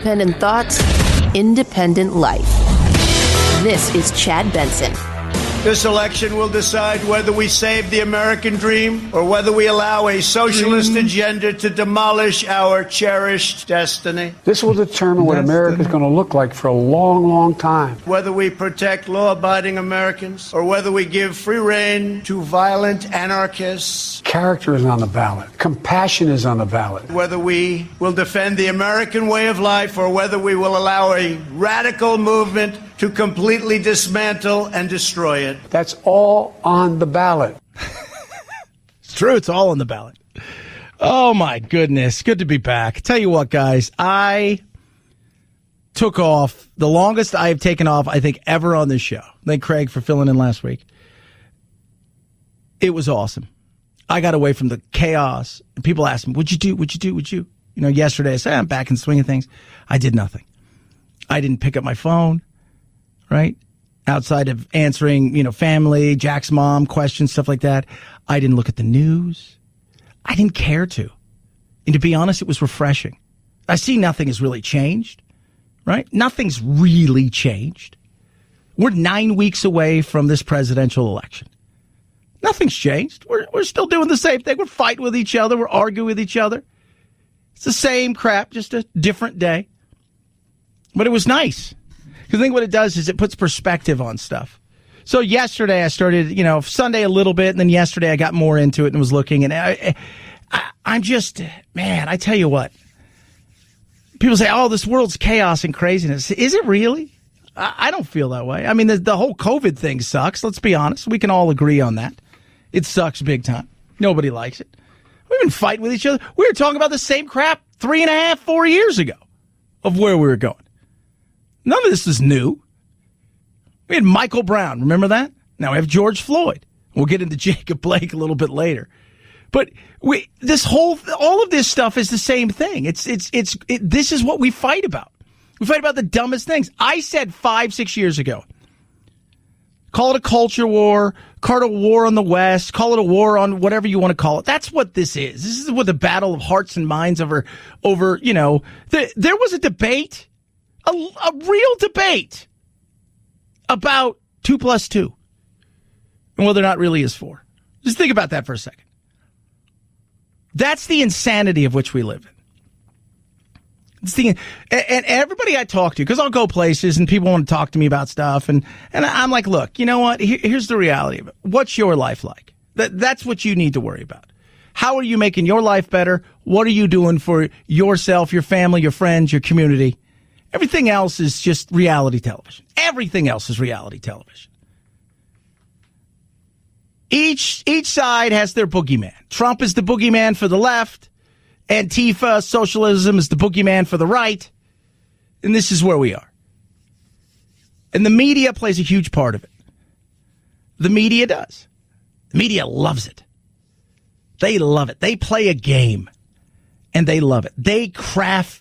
independent thoughts, independent life. This is Chad Benson. This election will decide whether we save the American dream or whether we allow a socialist agenda to demolish our cherished destiny. This will determine what America is going to look like for a long, long time. Whether we protect law-abiding Americans or whether we give free rein to violent anarchists. Character is on the ballot. Compassion is on the ballot. Whether we will defend the American way of life or whether we will allow a radical movement to completely dismantle and destroy it. That's all on the ballot. It's true. It's all on the ballot. Oh, my goodness. Good to be back. Tell you what, guys, I took off the longest I have taken off, I think, ever on this show. Thank Craig for filling in last week. It was awesome. I got away from the chaos. And people asked me, what'd you do? What'd you do? What'd you? You know, yesterday I said, I'm back in swing of things. I did nothing. I didn't pick up my phone. Right? Outside of answering, you know, family, Jack's mom questions, stuff like that. I didn't look at the news. I didn't care to. And to be honest, it was refreshing. I see nothing has really changed, right? Nothing's really changed. We're 9 weeks away from this presidential election. Nothing's changed. We're still doing the same thing. We're fighting with each other. We're arguing with each other. It's the same crap, just a different day. But it was nice. Because I think what it does is it puts perspective on stuff. So yesterday I started, you know, Sunday a little bit, and then yesterday I got more into it and was looking. And I'm just, man, I tell you what. People say, oh, this world's chaos and craziness. Is it really? I don't feel that way. I mean, the whole COVID thing sucks. Let's be honest. We can all agree on that. It sucks big time. Nobody likes it. We've been fighting with each other. We were talking about the same crap 3.5, 4 years ago of where we were going. None of this is new. We had Michael Brown. Remember that? Now we have George Floyd. We'll get into Jacob Blake a little bit later. But all of this stuff is the same thing. This is what we fight about. We fight about the dumbest things. I said 5-6 years ago, call it a culture war, call it a war on the West, call it a war on whatever you want to call it. That's what this is. This is what the battle of hearts and minds over, you know, there was a debate. A real debate about 2 + 2 and whether or not it really is 4. Just think about that for a second. That's the insanity of which we live in. And everybody I talk to, because I'll go places and people want to talk to me about stuff, and I'm like, look, you know what? Here's the reality of it. What's your life like? That's what you need to worry about. How are you making your life better? What are you doing for yourself, your family, your friends, your community? Everything else is just reality television. Everything else is reality television. Each side has their boogeyman. Trump is the boogeyman for the left. Antifa, socialism is the boogeyman for the right. And this is where we are. And the media plays a huge part of it. The media does. The media loves it. They love it. They play a game. And they love it. They craft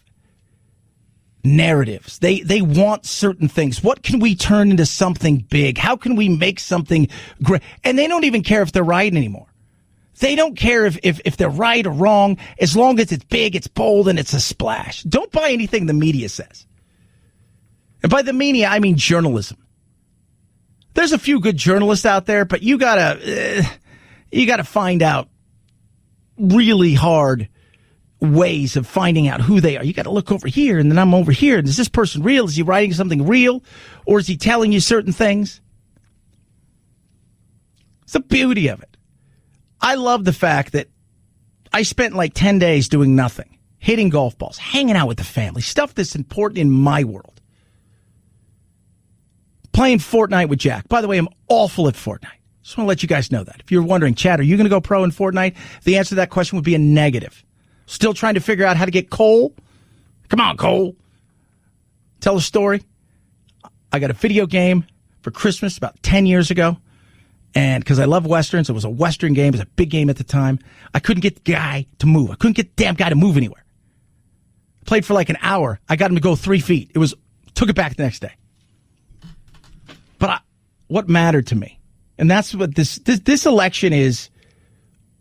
narratives. They want certain things. What can we turn into something big? How can we make something great? And they don't even care if they're right anymore. They don't care if they're right or wrong, as long as it's big, it's bold, and it's a splash. Don't buy anything the media says. And by the media, I mean journalism. There's a few good journalists out there, but you gotta find out really hard ways of finding out who they are. You got to look over here, and then I'm over here. Is this person real? Is he writing something real? Or is he telling you certain things? It's the beauty of it. I love the fact that I spent like 10 days doing nothing, hitting golf balls, hanging out with the family, stuff that's important in my world. Playing Fortnite with Jack. By the way, I'm awful at Fortnite. Just want to let you guys know that. If you're wondering, Chad, are you going to go pro in Fortnite? The answer to that question would be a negative. Still trying to figure out how to get Cole? Come on, Cole. Tell a story. I got a video game for Christmas about 10 years ago. And because I love Westerns, it was a Western game. It was a big game at the time. I couldn't get the guy to move. I couldn't get the damn guy to move anywhere. Played for like an hour. I got him to go 3 feet. Took it back the next day. But what mattered to me, and that's what this election is,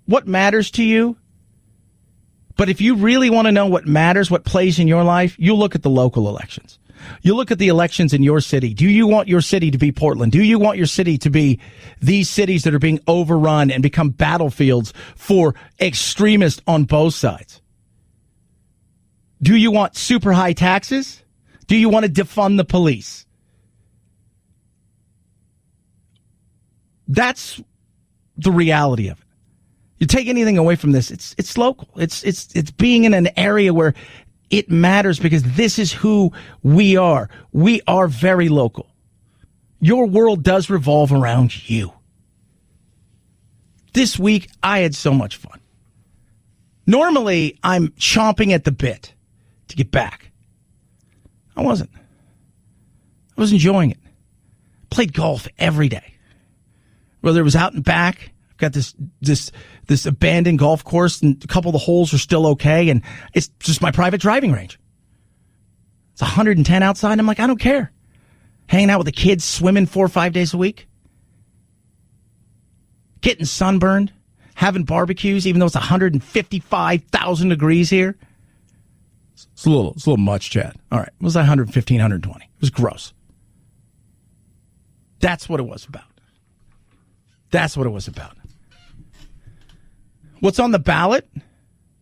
what matters to you But if you really want to know what matters, what plays in your life, you look at the local elections. You look at the elections in your city. Do you want your city to be Portland? Do you want your city to be these cities that are being overrun and become battlefields for extremists on both sides? Do you want super high taxes? Do you want to defund the police? That's the reality of it. You take anything away from this, it's local. It's being in an area where it matters because this is who we are. We are very local. Your world does revolve around you. This week, I had so much fun. Normally, I'm chomping at the bit to get back. I wasn't. I was enjoying it. Played golf every day. Whether it was out and back, I've got this abandoned golf course, and a couple of the holes are still okay, and it's just my private driving range. It's 110 outside, and I'm like, I don't care. Hanging out with the kids, swimming 4 or 5 days a week. Getting sunburned, having barbecues, even though it's 155,000 degrees here. It's a little much, Chad. All right. It was 115, 120. It was gross. That's what it was about. That's what it was about. What's on the ballot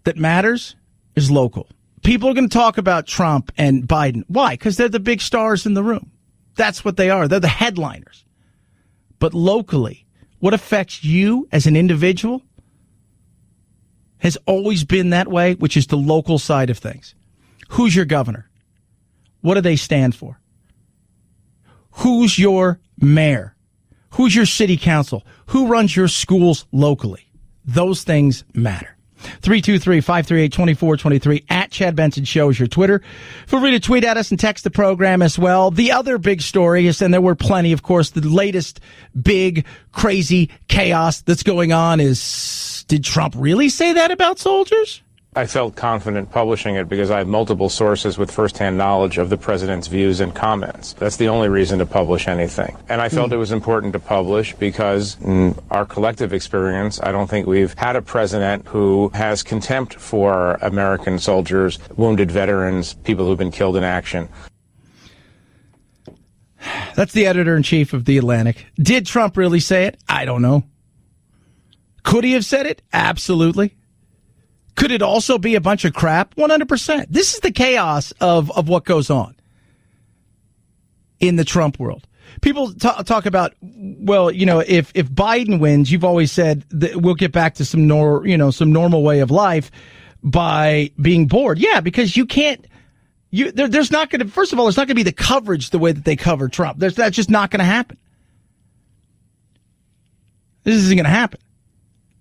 that matters is local. People are going to talk about Trump and Biden. Why? Because they're the big stars in the room. That's what they are. They're the headliners. But locally, what affects you as an individual has always been that way, which is the local side of things. Who's your governor? What do they stand for? Who's your mayor? Who's your city council? Who runs your schools locally? Those things matter. 323-538-2423 at Chad Benson Show is your Twitter. Feel free to tweet at us and text the program as well. The other big story is, and there were plenty, of course, the latest big, crazy chaos that's going on is, did Trump really say that about soldiers? I felt confident publishing it because I have multiple sources with firsthand knowledge of the president's views and comments. That's the only reason to publish anything. And I felt it was important to publish because in our collective experience, I don't think we've had a president who has contempt for American soldiers, wounded veterans, people who've been killed in action. That's the editor-in-chief of The Atlantic. Did Trump really say it? I don't know. Could he have said it? Absolutely. Could it also be a bunch of crap? 100%. This is the chaos of what goes on in the Trump world. People talk about, well, you know, if Biden wins, you've always said that we'll get back to some normal way of life by being bored. Yeah, because you can't. There's not going to. First of all, there's not going to be the coverage the way that they cover Trump. That's just not going to happen. This isn't going to happen.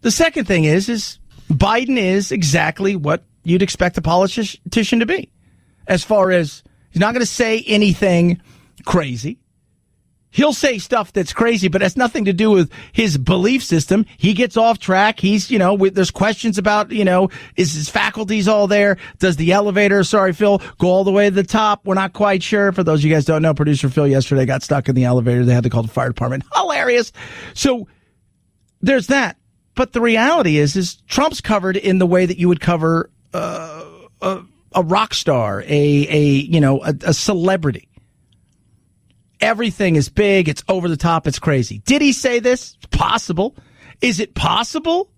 The second thing is Biden is exactly what you'd expect a politician to be. As far as he's not going to say anything crazy. He'll say stuff that's crazy, but has nothing to do with his belief system. He gets off track. He's, there's questions about, is his faculties all there? Does the elevator, sorry, Phil, go all the way to the top? We're not quite sure. For those of you guys who don't know, producer Phil yesterday got stuck in the elevator. They had to call the fire department. Hilarious. So there's that. But the reality is Trump's covered in the way that you would cover a rock star, a celebrity. Everything is big. It's over the top. It's crazy. Did he say this? It's possible. Is it possible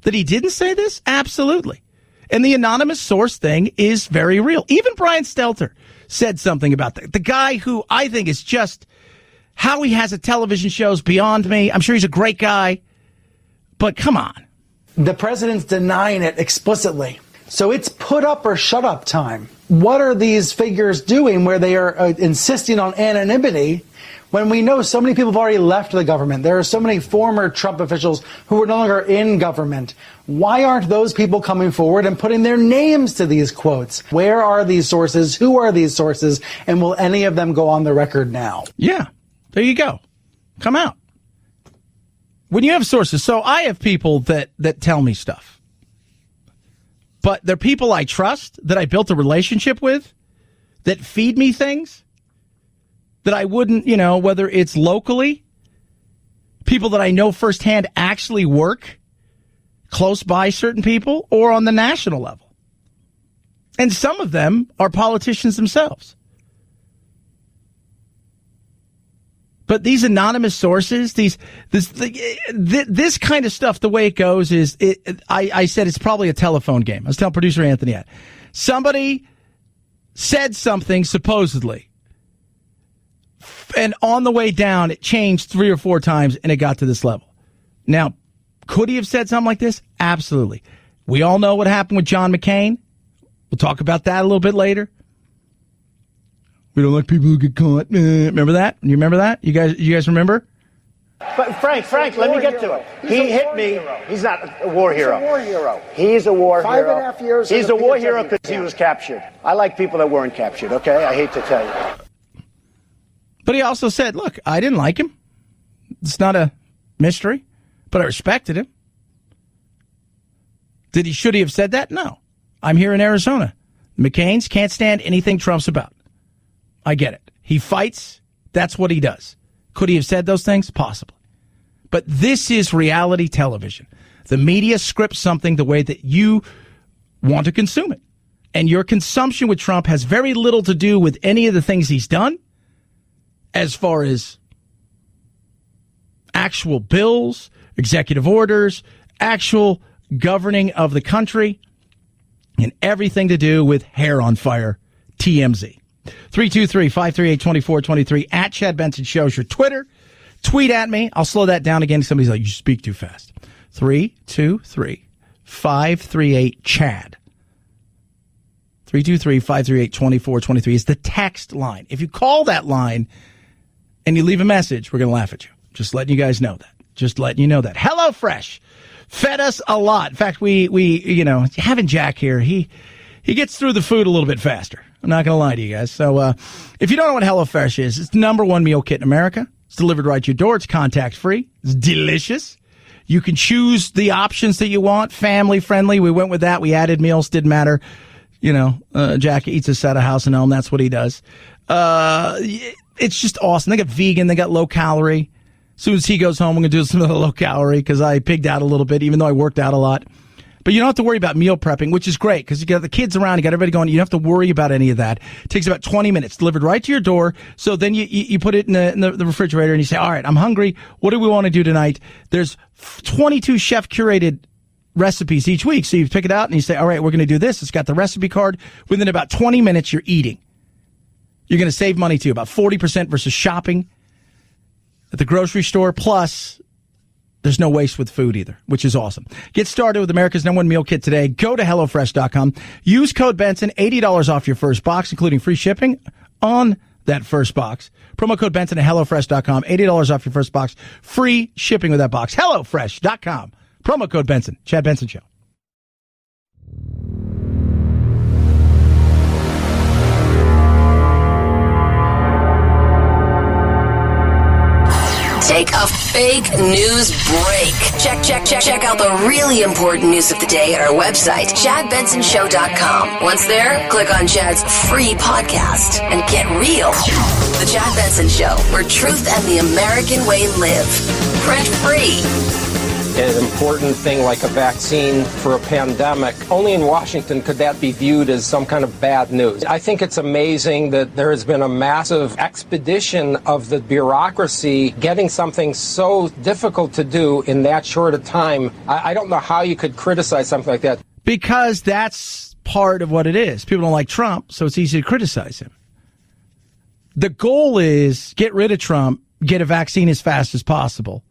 that he didn't say this? Absolutely. And the anonymous source thing is very real. Even Brian Stelter said something about that. The guy who I think is just how he has a television show is beyond me. I'm sure he's a great guy. But come on. The president's denying it explicitly. So it's put up or shut up time. What are these figures doing where they are insisting on anonymity when we know so many people have already left the government? There are so many former Trump officials who are no longer in government. Why aren't those people coming forward and putting their names to these quotes? Where are these sources? Who are these sources? And will any of them go on the record now? Yeah, there you go. Come out. When you have sources, so I have people that tell me stuff. But they're people I trust, that I built a relationship with, that feed me things that I wouldn't, whether it's locally, people that I know firsthand actually work close by certain people or on the national level. And some of them are politicians themselves. But these anonymous sources, this kind of stuff, the way it goes is, I said it's probably a telephone game. I was telling producer Anthony that. Somebody said something, supposedly, and on the way down, it changed 3 or 4 times, and it got to this level. Now, could he have said something like this? Absolutely. We all know what happened with John McCain. We'll talk about that a little bit later. We don't like people who get caught. Remember that? You remember that? You guys remember? But Frank, let me get to it. He hit me. He's not a war hero. He's a war hero. He's a war hero. 5.5 years. He's a war hero because he was captured. I like people that weren't captured, okay? I hate to tell you. But he also said, look, I didn't like him. It's not a mystery, but I respected him. Should he have said that? No. I'm here in Arizona. McCain's can't stand anything Trump's about. I get it. He fights. That's what he does. Could he have said those things? Possibly. But this is reality television. The media scripts something the way that you want to consume it. And your consumption with Trump has very little to do with any of the things he's done as far as actual bills, executive orders, actual governing of the country, and everything to do with hair on fire, TMZ. 323-538-2423 at Chad Benson Show's your Twitter. Tweet at me. I'll slow that down again. Somebody's like, you speak too fast. 323-538-CHAD. 323-538-2423 is the text line. If you call that line and you leave a message, we're going to laugh at you. Just letting you guys know that. Just letting you know that. HelloFresh fed us a lot. In fact, we having Jack here, he gets through the food a little bit faster. I'm not going to lie to you guys. So if you don't know what HelloFresh is, it's the #1 meal kit in America. It's delivered right to your door. It's contact-free. It's delicious. You can choose the options that you want. Family-friendly. We went with that. We added meals. Didn't matter. Jack eats us out of house and home. That's what he does. It's just awesome. They got vegan. They got low-calorie. As soon as he goes home, I'm going to do some of the low-calorie because I pigged out a little bit, even though I worked out a lot. But you don't have to worry about meal prepping, which is great because you got the kids around, you got everybody going. You don't have to worry about any of that. It takes about 20 minutes, delivered right to your door. So then you put it in the refrigerator and you say, all right, I'm hungry. What do we want to do tonight? There's 22 chef-curated recipes each week. So you pick it out and you say, all right, we're going to do this. It's got the recipe card. Within about 20 minutes, you're eating. You're going to save money too, about 40% versus shopping at the grocery store. Plus, there's no waste with food either, which is awesome. Get started with America's #1 meal kit today. Go to HelloFresh.com. Use code Benson, $80 off your first box, including free shipping on that first box. Promo code Benson at HelloFresh.com. $80 off your first box. Free shipping with that box. HelloFresh.com. Promo code Benson. Chad Benson Show. Take a fake news break. Check out the really important news of the day at our website, ChadBensonShow.com. Once there, click on Chad's free podcast and get real. The Chad Benson Show, where truth and the American way live. Print free. An important thing like a vaccine for a pandemic, only in Washington could that be viewed as some kind of bad news. I think it's amazing that there has been a massive expedition of the bureaucracy getting something so difficult to do in that short a time. I don't know how you could criticize something like that. Because that's part of what it is. People don't like Trump, so it's easy to criticize him. The goal is get rid of Trump, get a vaccine as fast as possible.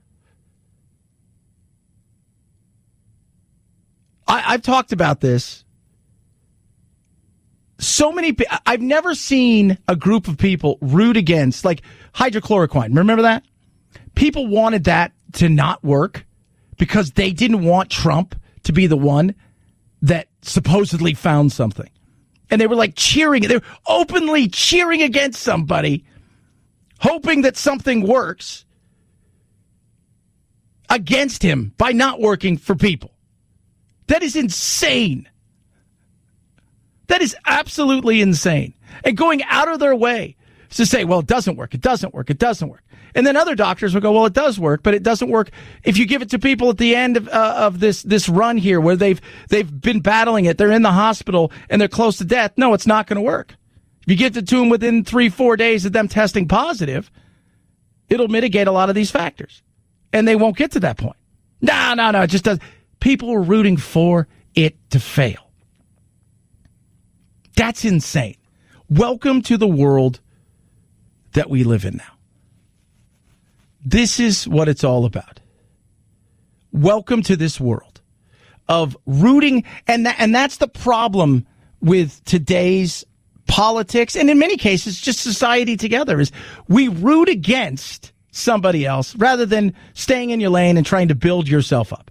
I've talked about this. So many, I've never seen a group of people root against, like hydrochloroquine. Remember that? People wanted that to not work because they didn't want Trump to be the one that supposedly found something. And they were like cheering, they were openly cheering against somebody, hoping that something works against him by not working for people. That is insane. That is absolutely insane. And going out of their way to say, well, it doesn't work, it doesn't work, it doesn't work. And then other doctors will go, well, it does work, but it doesn't work if you give it to people at the end of this run here where they've been battling it. They're in the hospital and they're close to death. No, it's not going to work. If you give it to them within 3-4 days of them testing positive, it'll mitigate a lot of these factors. And they won't get to that point. No, it just does. People are rooting for it to fail. That's insane. Welcome to the world that we live in now. This is what it's all about. Welcome to this world of rooting, and that's the problem with today's politics, and in many cases, just society together, is we root against somebody else rather than staying in your lane and trying to build yourself up.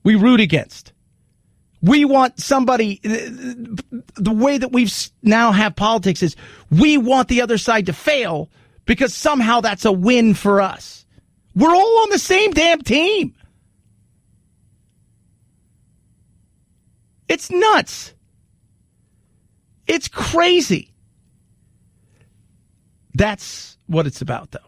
We root against. We want somebody, the way that we've now have politics is we want the other side to fail because somehow that's a win for us. We're all on the same damn team. It's nuts. It's crazy. That's what it's about, though.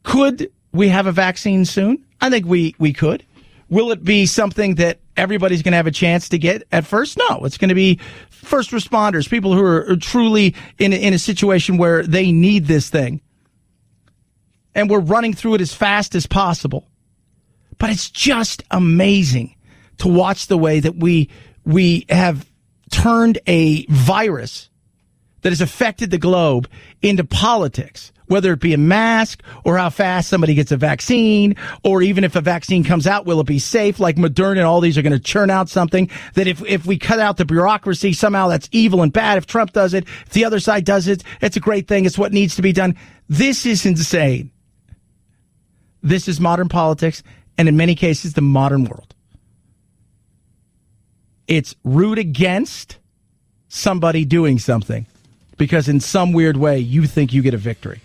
Could we have a vaccine soon? I think we could. Will it be something that everybody's going to have a chance to get at first? No, it's going to be first responders, people who are truly in a situation where they need this thing. And we're running through it as fast as possible. But it's just amazing to watch the way that we have turned a virus that has affected the globe into politics, whether it be a mask or how fast somebody gets a vaccine, or even if a vaccine comes out, will it be safe? Like Moderna and all these are going to churn out something that if we cut out the bureaucracy, somehow that's evil and bad. If Trump does it, if the other side does it, it's a great thing. It's what needs to be done. This is insane. This is modern politics, and in many cases, the modern world. It's root against somebody doing something because in some weird way you think you get a victory.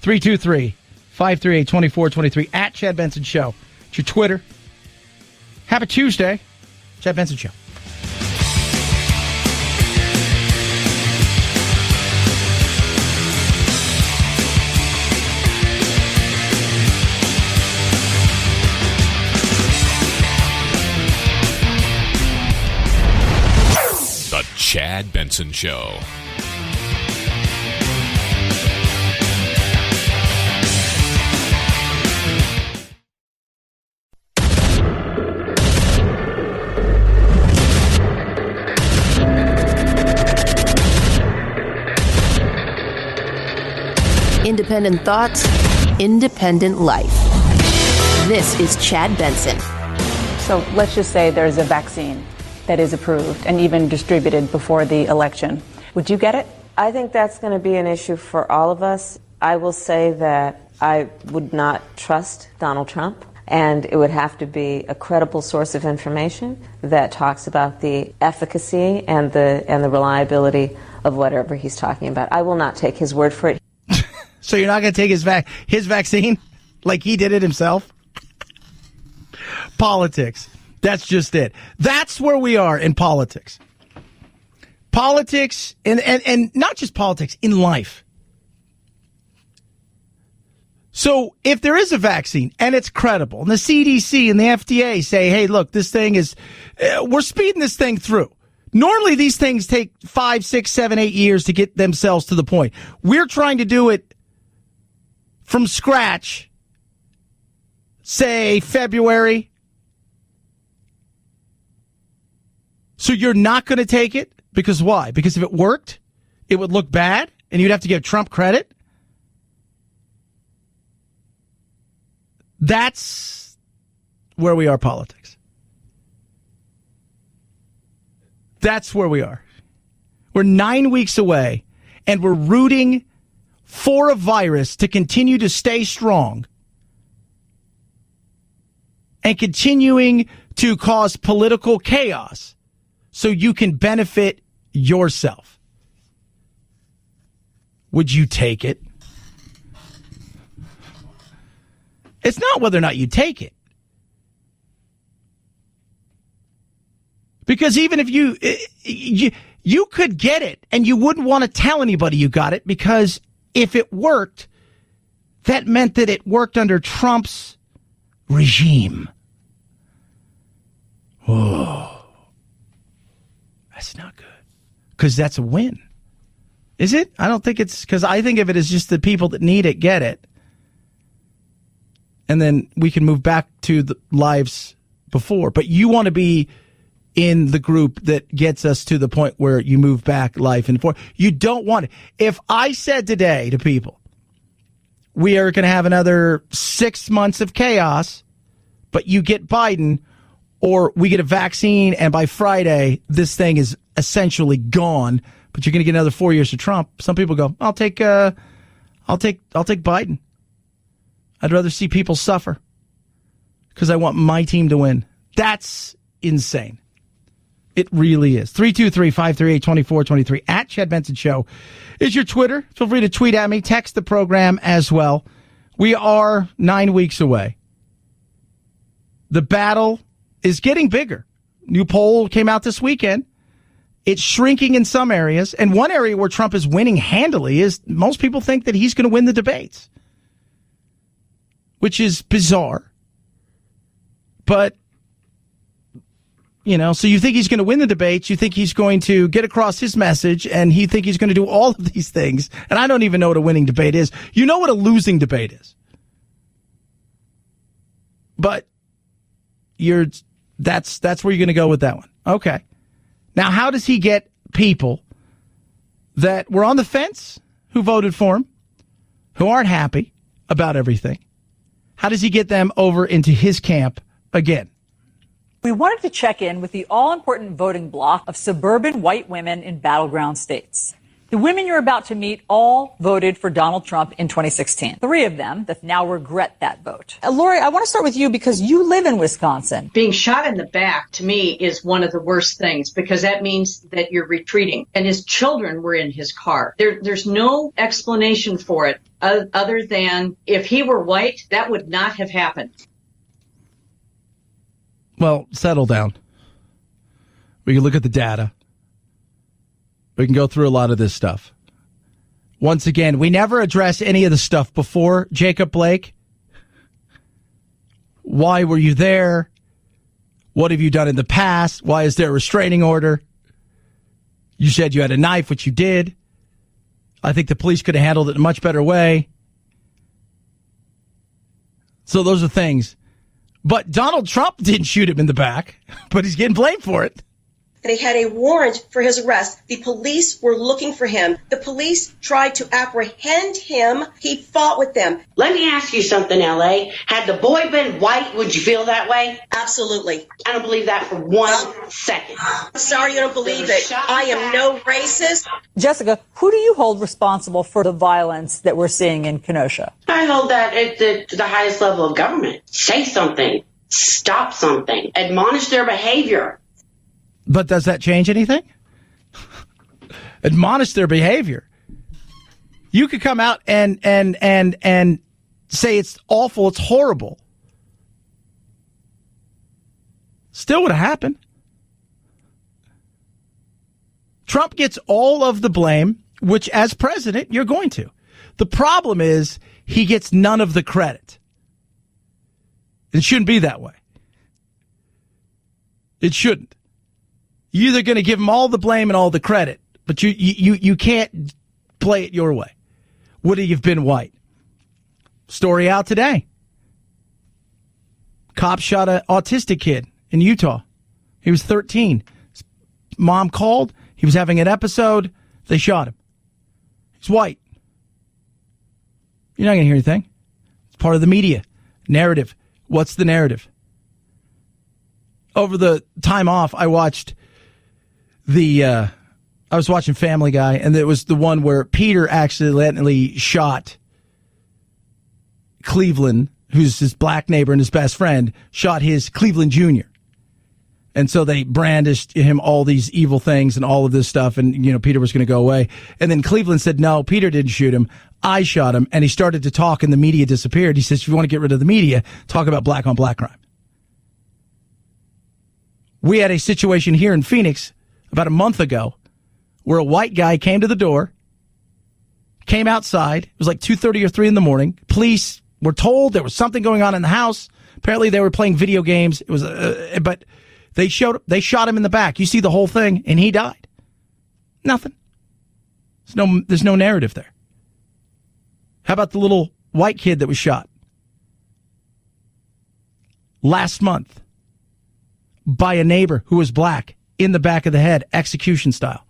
323-538-2423 at Chad Benson Show. It's your Twitter. Happy Tuesday. Chad Benson Show. The Chad Benson Show. Independent thoughts, independent life. This is Chad Benson. So let's just say there's a vaccine that is approved and even distributed before the election. Would you get it? I think that's going to be an issue for all of us. I will say that I would not trust Donald Trump, and it would have to be a credible source of information that talks about the efficacy and the reliability of whatever he's talking about. I will not take his word for it. So you're not going to take his vaccine like he did it himself? Politics. That's just it. That's where we are in politics. Politics, and not just politics, in life. So if there is a vaccine and it's credible, and the CDC and the FDA say, hey, look, this thing is, we're speeding this thing through. Normally these things take 5, 6, 7, 8 years to get themselves to the point. We're trying to do it from scratch, say February. So you're not going to take it? Because why? Because if it worked, it would look bad and you'd have to give Trump credit? That's where we are, politics. That's where we are. We're 9 weeks away and we're rooting for a virus to continue to stay strong and continuing to cause political chaos so you can benefit yourself. Would you take it? It's not whether or not you take it. Because even if you could get it and you wouldn't want to tell anybody you got it because if it worked, that meant that it worked under Trump's regime. Oh, that's not good. Because that's a win. Is it? I don't think it's, because I think of it as just the people that need it get it. And then we can move back to the lives before. But you want to be in the group that gets us to the point where you move back life and forth. You don't want it. If I said today to people, we are going to have another 6 months of chaos, but you get Biden, or we get a vaccine, and by Friday, this thing is essentially gone, but you're going to get another 4 years of Trump. Some people go, I'll take Biden. I'd rather see people suffer because I want my team to win. That's insane. It really is. 323-538-2423 at Chad Benson Show is your Twitter. Feel free to tweet at me. Text the program as well. We are 9 weeks away. The battle is getting bigger. New poll came out this weekend. It's shrinking in some areas. And one area where Trump is winning handily is most people think that he's going to win the debates, which is bizarre. But, you know, so you think he's going to win the debates. You think he's going to get across his message, and you think he's going to do all of these things. And I don't even know what a winning debate is. You know what a losing debate is. But that's where you're going to go with that one. Okay. Now, how does he get people that were on the fence, who voted for him, who aren't happy about everything? How does he get them over into his camp again? We wanted to check in with the all-important voting bloc of suburban white women in battleground states. The women you're about to meet all voted for Donald Trump in 2016. 3 of them that now regret that vote. Lori, I want to start with you because you live in Wisconsin. Being shot in the back, to me, is one of the worst things because that means that you're retreating. And his children were in his car. There's no explanation for it other than if he were white, that would not have happened. Well, settle down. We can look at the data. We can go through a lot of this stuff. Once again, we never address any of the stuff before. Jacob Blake, why were you there? What have you done in the past? Why is there a restraining order? You said you had a knife, which you did. I think the police could have handled it in a much better way. So those are things. But Donald Trump didn't shoot him in the back, but he's getting blamed for it. That he had a warrant for his arrest. The police were looking for him. The police tried to apprehend him. He fought with them. Let me ask you something, L.A. Had the boy been white, would you feel that way? Absolutely. I don't believe that for 1 second. I'm sorry you don't believe it. I am no racist. Jessica, who do you hold responsible for the violence that we're seeing in Kenosha? I hold that at the highest level of government. Say something. Stop something. Admonish their behavior. But does that change anything? Admonish their behavior. You could come out and say it's awful, it's horrible. Still would have happened. Trump gets all of the blame, which as president, you're going to. The problem is he gets none of the credit. It shouldn't be that way. It shouldn't. You're either going to give him all the blame and all the credit, but you can't play it your way. Would he have been white? Story out today. Cop shot an autistic kid in Utah. He was 13. His mom called. He was having an episode. They shot him. He's white. You're not going to hear anything. It's part of the media narrative. What's the narrative? Over the time off, I watched I was watching Family Guy, and it was the one where Peter accidentally shot Cleveland, who's his black neighbor and his best friend, shot his Cleveland Jr. And so they brandished him all these evil things and all of this stuff, and, you know, Peter was going to go away. And then Cleveland said, no, Peter didn't shoot him. I shot him. And he started to talk, and the media disappeared. He says, if you want to get rid of the media, talk about black on black crime. We had a situation here in Phoenix about a month ago where a white guy came to the door, came outside. It was like 2:30 or 3 in the morning. Police were told there was something going on in the house. Apparently they were playing video games. It was, but they shot him in the back. You see the whole thing, and he died. Nothing. There's no narrative there. How about the little white kid that was shot last month by a neighbor who was black in the back of the head, execution style?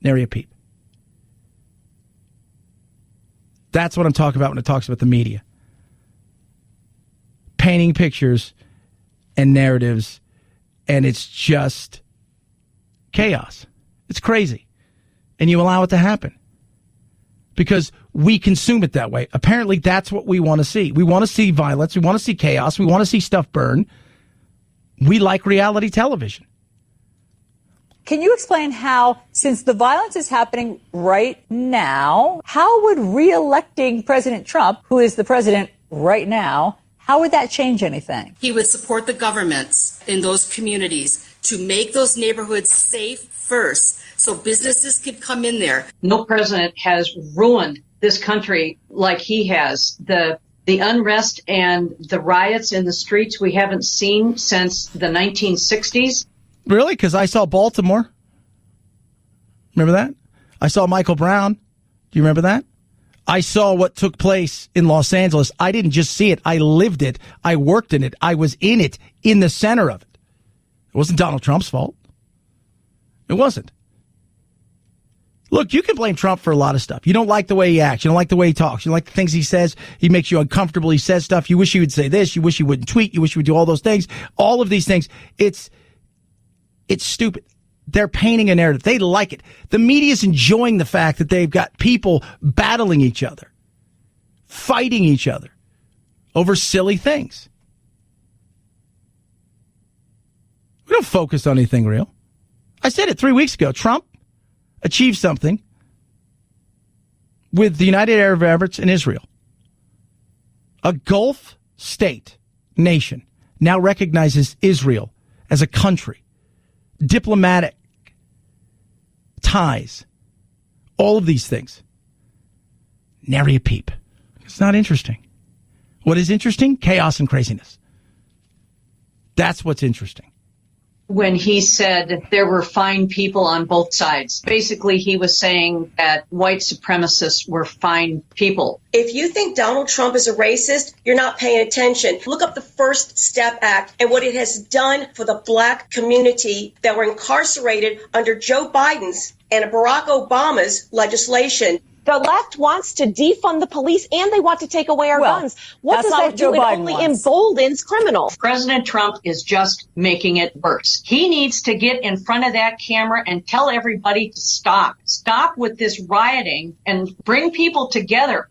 Nary a peep. That's what I'm talking about when it talks about the media. Painting pictures and narratives, and it's just chaos. It's crazy. And you allow it to happen because we consume it that way. Apparently, that's what we want to see. We want to see violence. We want to see chaos. We want to see stuff burn. We like reality television. Can you explain how, since the violence is happening right now, how would re-electing President Trump, who is the president right now, how would that change anything? He would support the governments in those communities to make those neighborhoods safe first so businesses could come in there. No president has ruined this country like he has. The unrest and the riots in the streets we haven't seen since the 1960s. Really? Because I saw Baltimore. Remember that? I saw Michael Brown. Do you remember that? I saw what took place in Los Angeles. I didn't just see it. I lived it. I worked in it. I was in it, in the center of it. It wasn't Donald Trump's fault. It wasn't. Look, you can blame Trump for a lot of stuff. You don't like the way he acts. You don't like the way he talks. You don't like the things he says. He makes you uncomfortable. He says stuff. You wish he would say this. You wish he wouldn't tweet. You wish he would do all those things. All of these things. It's stupid. They're painting a narrative. They like it. The media's enjoying the fact that they've got people battling each other, fighting each other over silly things. We don't focus on anything real. I said it 3 weeks ago. Trump achieved something with the United Arab Emirates and Israel. A Gulf state nation now recognizes Israel as a country. Diplomatic ties, all of these things. Nary a peep. It's not interesting. What is interesting? Chaos and craziness. That's what's interesting. When he said there were fine people on both sides, basically he was saying that white supremacists were fine people. If you think Donald Trump is a racist, you're not paying attention. Look up the First Step Act and what it has done for the black community that were incarcerated under Joe Biden's and Barack Obama's legislation. The left wants to defund the police and they want to take away our guns. What does that do? It only emboldens criminals. President Trump is just making it worse. He needs to get in front of that camera and tell everybody to stop. Stop with this rioting and bring people together.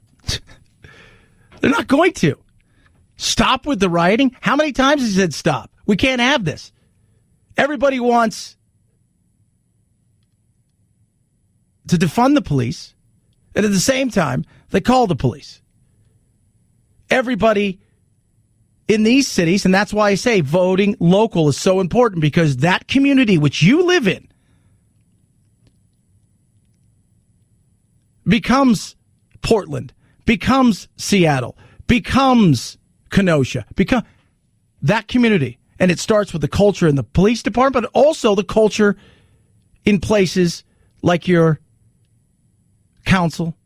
They're not going to. Stop with the rioting? How many times has he said stop? We can't have this. Everybody wants to defund the police. And at the same time, they call the police. Everybody in these cities, and that's why I say voting local is so important, because that community which you live in becomes Portland, becomes Seattle, becomes Kenosha, become that community. And it starts with the culture in the police department, but also the culture in places like your council,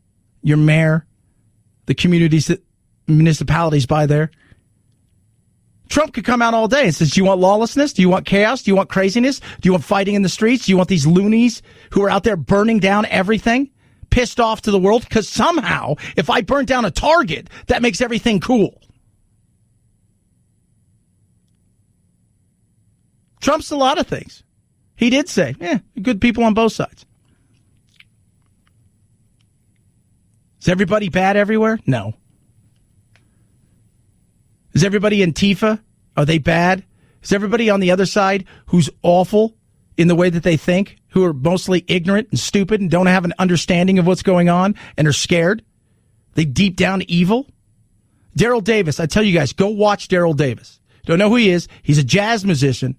your mayor, the communities that municipalities buy there. Trump could come out all day and says, do you want lawlessness? Do you want chaos? Do you want craziness? Do you want fighting in the streets? Do you want these loonies who are out there burning down everything, pissed off to the world? Because somehow, if I burn down a Target, that makes everything cool. Trump's a lot of things. He did say, good people on both sides. Is everybody bad everywhere? No. Is everybody Antifa? Are they bad? Is everybody on the other side who's awful in the way that they think, who are mostly ignorant and stupid and don't have an understanding of what's going on and are scared? They deep down evil? Daryl Davis, I tell you guys, go watch Daryl Davis. Don't know who he is. He's a jazz musician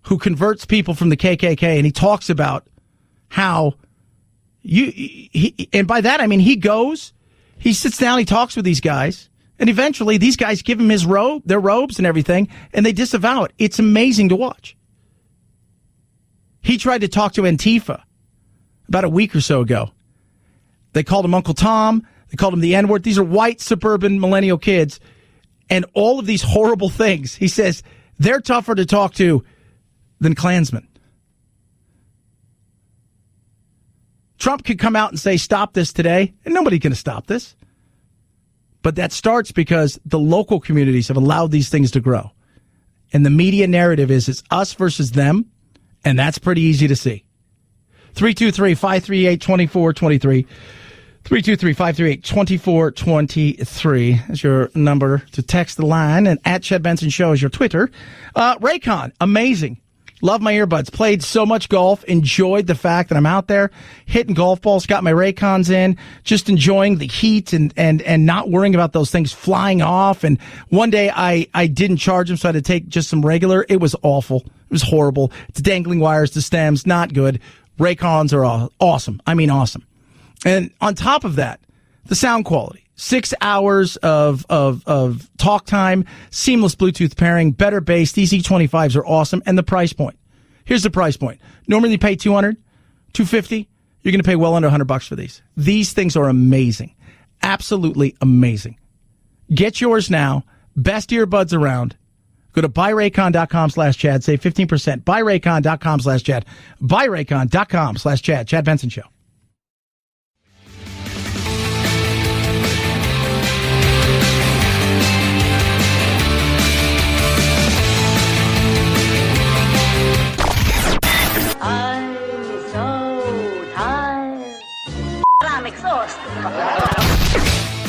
who converts people from the KKK, and he talks about how And by that, I mean, he goes, he sits down, he talks with these guys, and eventually these guys give him their robes and everything, and they disavow it. It's amazing to watch. He tried to talk to Antifa about a week or so ago. They called him Uncle Tom. They called him the N-word. These are white suburban millennial kids. And all of these horrible things. He says they're tougher to talk to than Klansmen. Trump could come out and say, stop this today, and nobody's going to stop this. But that starts because the local communities have allowed these things to grow. And the media narrative is it's us versus them, and that's pretty easy to see. 323-538-2423. 323-538-2423 is your number to text the line, and at Chad Benson Show is your Twitter. Raycon, amazing. Love my earbuds. Played so much golf. Enjoyed the fact that I'm out there hitting golf balls. Got my Raycons in. Just enjoying the heat and not worrying about those things flying off. And one day I didn't charge them, so I had to take just some regular. It was awful. It was horrible. It's dangling wires to stems. Not good. Raycons are awesome. I mean, awesome. And on top of that, the sound quality. 6 hours of talk time, seamless Bluetooth pairing, better bass. These E25s are awesome. And the price point. Here's the price point. Normally you pay $200, $250. You're going to pay well under $100 for these. These things are amazing. Absolutely amazing. Get yours now. Best earbuds around. Go to buyraycon.com/Chad. Save 15%. Buyraycon.com/Chad. Buyraycon.com/Chad. Chad Benson Show.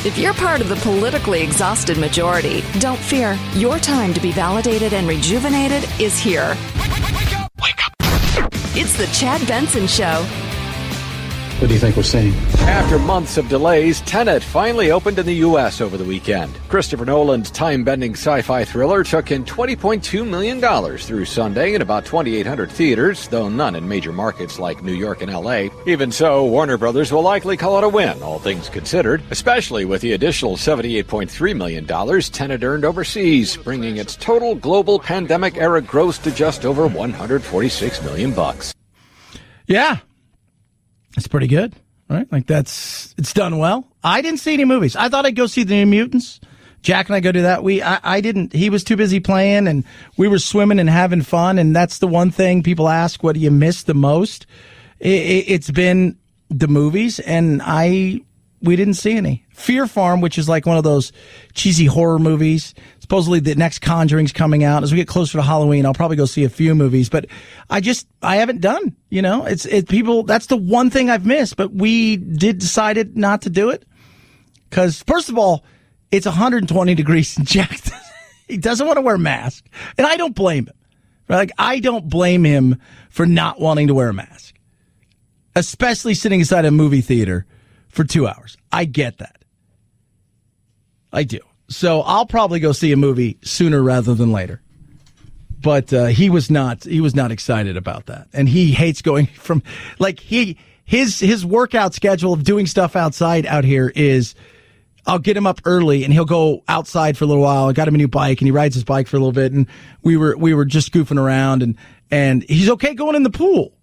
If you're part of the politically exhausted majority, don't fear. Your time to be validated and rejuvenated is here. Wake up. It's the Chad Benson Show. What do you think we're seeing? After months of delays, Tenet finally opened in the U.S. over the weekend. Christopher Nolan's time-bending sci-fi thriller took in $20.2 million through Sunday in about 2,800 theaters, though none in major markets like New York and L.A. Even so, Warner Brothers will likely call it a win, all things considered, especially with the additional $78.3 million Tenet earned overseas, bringing its total global pandemic-era gross to just over $146 million. Yeah. It's pretty good, right? Like it's done well. I didn't see any movies. I thought I'd go see the New Mutants. Jack and I go do that. I didn't. He was too busy playing, and we were swimming and having fun. And that's the one thing people ask: what do you miss the most? It's been the movies, and we didn't see any. Fear Farm, which is like one of those cheesy horror movies. Supposedly the next Conjuring's coming out. As we get closer to Halloween, I'll probably go see a few movies, but I haven't done, it's people, that's the one thing I've missed, but we decided not to do it. Cause first of all, it's 120 degrees in Jack. He doesn't want to wear a mask, and I don't blame him. Like, I don't blame him for not wanting to wear a mask, especially sitting inside a movie theater for 2 hours. I get that. I do. So I'll probably go see a movie sooner rather than later. But he was not excited about that. And he hates going from, like, his workout schedule of doing stuff outside out here is, I'll get him up early and he'll go outside for a little while. I got him a new bike and he rides his bike for a little bit, and we were just goofing around, and he's okay going in the pool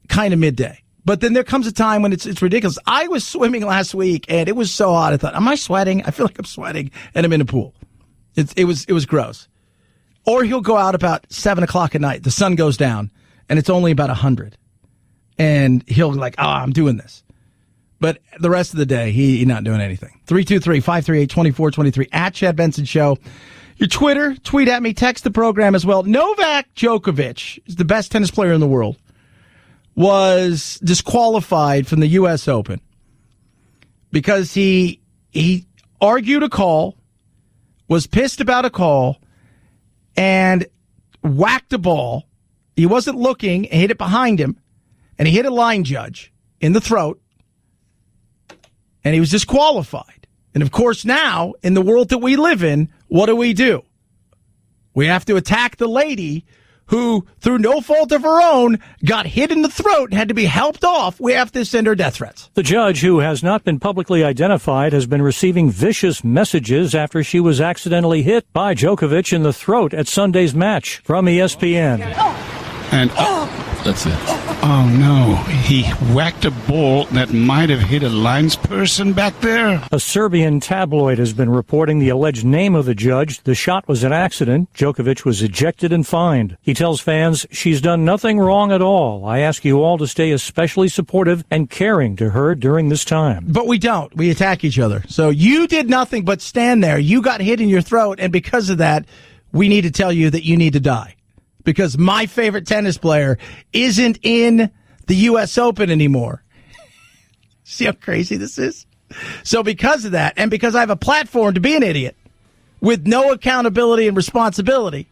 kind of midday. But then there comes a time when it's ridiculous. I was swimming last week and it was so hot. I thought, am I sweating? I feel like I'm sweating, and I'm in a pool. It was gross. Or he'll go out about 7:00 at night. The sun goes down and it's only about 100, and he'll be like, I'm doing this. But the rest of the day, he's not doing anything. 323-538-2423 at Chad Benson Show. Your Twitter, tweet at me, text the program as well. Novak Djokovic is the best tennis player in the world. Was disqualified from the U.S. Open because he argued a call, was pissed about a call, and whacked a ball. He wasn't looking and hit it behind him, and he hit a line judge in the throat, and he was disqualified. And, of course, now, in the world that we live in, what do? We have to attack the lady who, through no fault of her own, got hit in the throat and had to be helped off, we have to send her death threats. The judge, who has not been publicly identified, has been receiving vicious messages after she was accidentally hit by Djokovic in the throat at Sunday's match. From ESPN. And that's it. Oh, no. He whacked a ball that might have hit a linesperson back there. A Serbian tabloid has been reporting the alleged name of the judge. The shot was an accident. Djokovic was ejected and fined. He tells fans, she's done nothing wrong at all. I ask you all to stay especially supportive and caring to her during this time. But we don't. We attack each other. So you did nothing but stand there. You got hit in your throat, and because of that, we need to tell you that you need to die. Because my favorite tennis player isn't in the U.S. Open anymore. See how crazy this is? So because of that, and because I have a platform to be an idiot with no accountability and responsibility,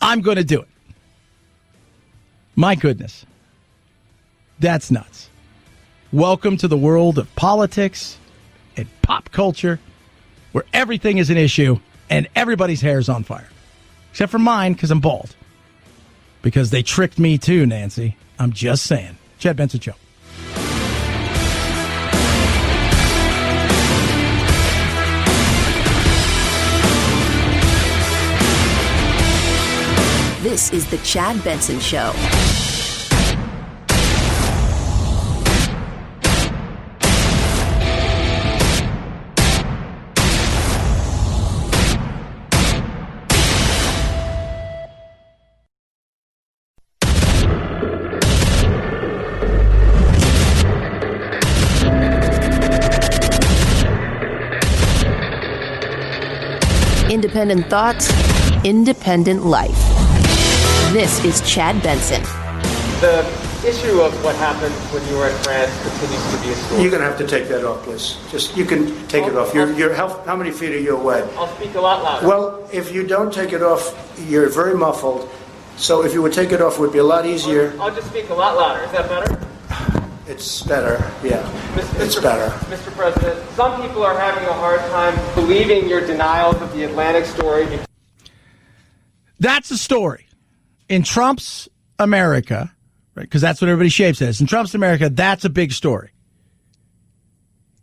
I'm going to do it. My goodness. That's nuts. Welcome to the world of politics and pop culture, where everything is an issue and everybody's hair is on fire. Except for mine, because I'm bald. Because they tricked me too, Nancy. I'm just saying. Chad Benson Show. This is the Chad Benson Show. Independent thoughts, independent life. This is Chad Benson. The issue of what happened when you were in France continues to be a story. You're going to have to take that off, please. You can take it off. How many feet are you away? I'll speak a lot louder. Well, if you don't take it off, you're very muffled. So if you would take it off, it would be a lot easier. I'll just speak a lot louder. Is that better? It's better, yeah. It's better. Mr. President, some people are having a hard time believing your denials of the Atlantic story. That's the story. In Trump's America, right? Because that's what everybody shapes it as. In Trump's America, that's a big story.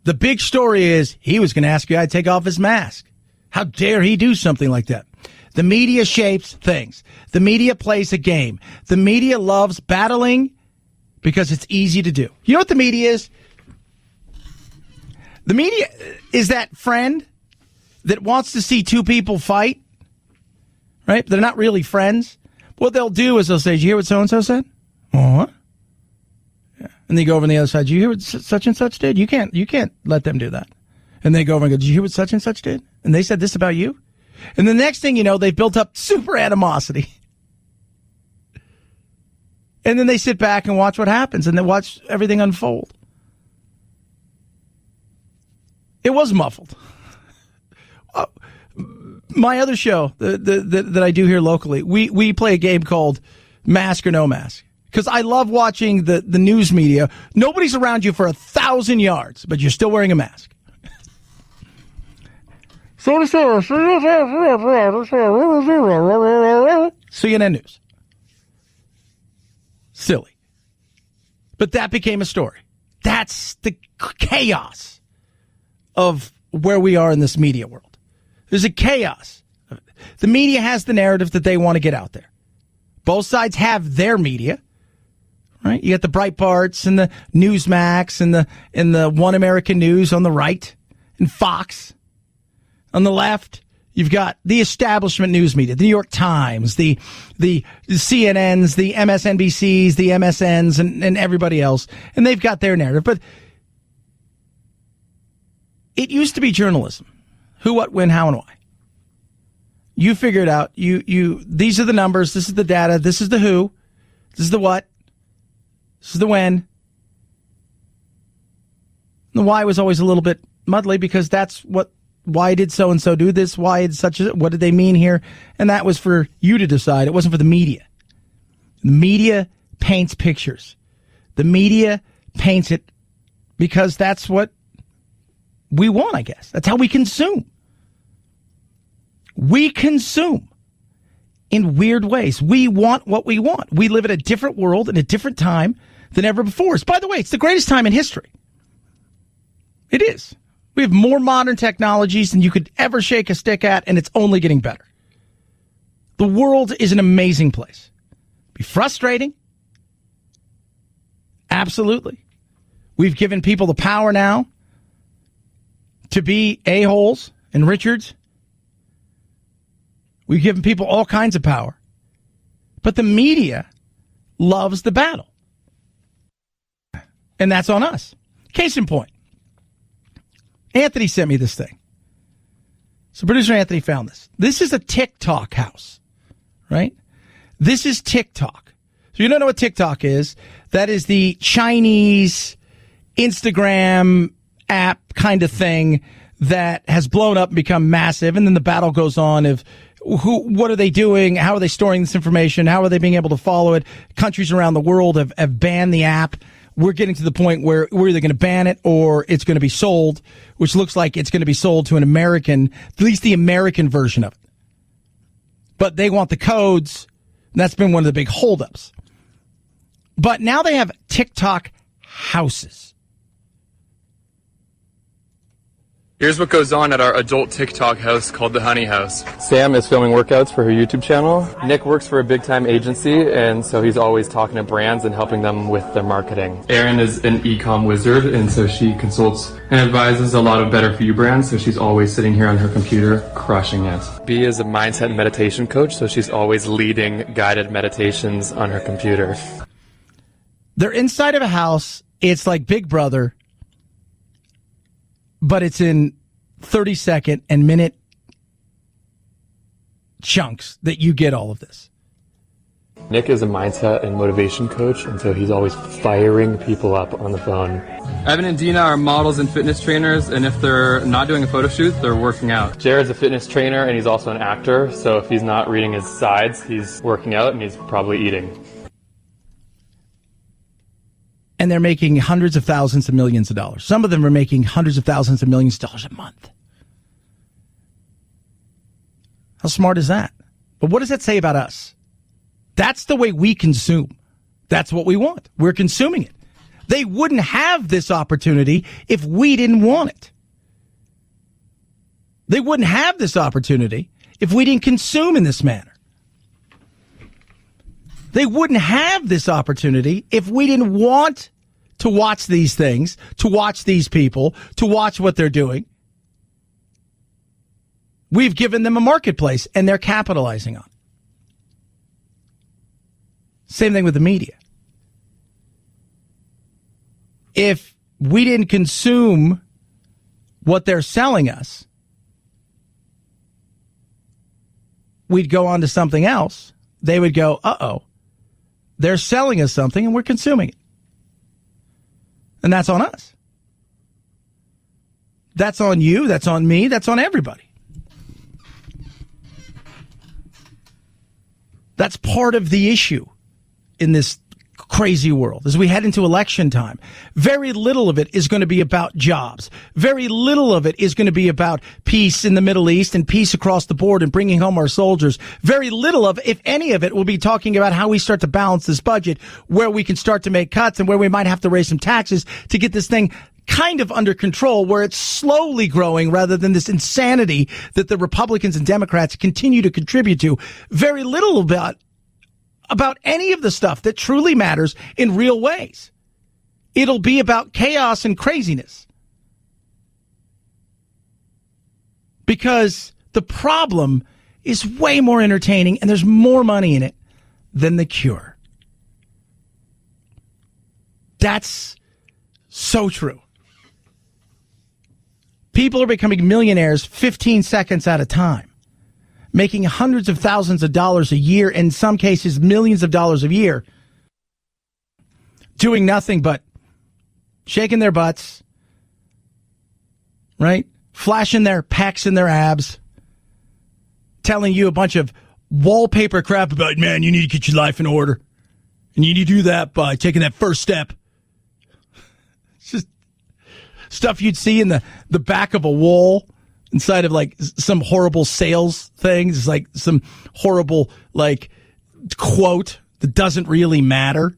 The big story is he was going to ask a guy to take off his mask. How dare he do something like that? The media shapes things. The media plays a game. The media loves battling because it's easy to do. You know what the media is? The media is that friend that wants to see two people fight, right? They're not really friends. What they'll do is they'll say, did you hear what so-and-so said? What? Yeah. And they go over on the other side, did you hear what such and such did? You can't let them do that. And they go over and go, did you hear what such and such did? And they said this about you? And the next thing you know, they've built up super animosity. And then they sit back and watch what happens, and they watch everything unfold. It was muffled. My other show that I do here locally, we play a game called Mask or No Mask. Because I love watching the news media. Nobody's around you for 1,000 yards, but you're still wearing a mask. CNN News. Silly. But that became a story. That's the chaos of where we are in this media world. There's a chaos. The media has the narrative that they want to get out there. Both sides have their media, right? You got the Breitbarts and the Newsmax and the One American News on the right, and Fox on the left. You've got the establishment news media, the New York Times, the CNNs, the MSNBCs, the MSNs, and everybody else. And they've got their narrative. But it used to be journalism. Who, what, when, how, and why. You figure it out. These are the numbers. This is the data. This is the who. This is the what. This is the when. The why was always a little bit muddly because that's why did so-and-so do this? Why did what did they mean here? And that was for you to decide. It wasn't for the media. The media paints pictures. The media paints it because that's what we want, I guess. That's how we consume. We consume in weird ways. We want what we want. We live in a different world in a different time than ever before. By the way, it's the greatest time in history. It is. We have more modern technologies than you could ever shake a stick at, and it's only getting better. The world is an amazing place. Be frustrating. Absolutely. We've given people the power now to be a-holes and Richards. We've given people all kinds of power. But the media loves the battle. And that's on us. Case in point. Anthony sent me this thing. So producer Anthony found this. This is a TikTok house, right? This is TikTok. So you don't know what TikTok is. That is the Chinese Instagram app kind of thing that has blown up and become massive. And then the battle goes on of what are they doing? How are they storing this information? How are they being able to follow it? Countries around the world have banned the app. We're getting to the point where we're either going to ban it or it's going to be sold, which looks like it's going to be sold to an American, at least the American version of it. But they want the codes. And that's been one of the big holdups. But now they have TikTok houses. Here's what goes on at our adult TikTok house called the Honey House. Sam is filming workouts for her YouTube channel. Nick works for a big-time agency, and so he's always talking to brands and helping them with their marketing. Erin is an e-com wizard, and so she consults and advises a lot of better-for-you brands, so she's always sitting here on her computer crushing it. B is a mindset and meditation coach, so she's always leading guided meditations on her computer. They're inside of a house. It's like Big Brother, but it's in 30-second and minute chunks that you get all of this. Nick is a mindset and motivation coach, and so he's always firing people up on the phone. Evan and Dina are models and fitness trainers, and if they're not doing a photo shoot, they're working out. Jared's a fitness trainer, and he's also an actor, so if he's not reading his sides, he's working out, and he's probably eating. And they're making hundreds of thousands of millions of dollars. Some of them are making hundreds of thousands of millions of dollars a month. How smart is that? But what does that say about us? That's the way we consume. That's what we want. We're consuming it. They wouldn't have this opportunity if we didn't want it. They wouldn't have this opportunity if we didn't consume in this manner. They wouldn't have this opportunity if we didn't want to watch these things, to watch these people, to watch what they're doing. We've given them a marketplace, and they're capitalizing on it. Same thing with the media. If we didn't consume what they're selling us, we'd go on to something else. They would go, uh-oh. They're selling us something and we're consuming it. And that's on us. That's on you. That's on me. That's on everybody. That's part of the issue in this crazy world as we head into election time. Very little of it is going to be about jobs. Very little of it is going to be about peace in the Middle East and peace across the board and bringing home our soldiers. Very little of, if any of it, will be talking about how we start to balance this budget, where we can start to make cuts and where we might have to raise some taxes to get this thing kind of under control, where it's slowly growing rather than this insanity that the Republicans and Democrats continue to contribute to. Very little about any of the stuff that truly matters in real ways. It'll be about chaos and craziness. Because the problem is way more entertaining and there's more money in it than the cure. That's so true. People are becoming millionaires 15 seconds at a time, making hundreds of thousands of dollars a year, in some cases millions of dollars a year, doing nothing but shaking their butts, right? Flashing their pecs and their abs, telling you a bunch of wallpaper crap about, man, you need to get your life in order. And you need to do that by taking that first step. It's just stuff you'd see in the back of a wall inside of like some horrible sales things. It's like some horrible like quote that doesn't really matter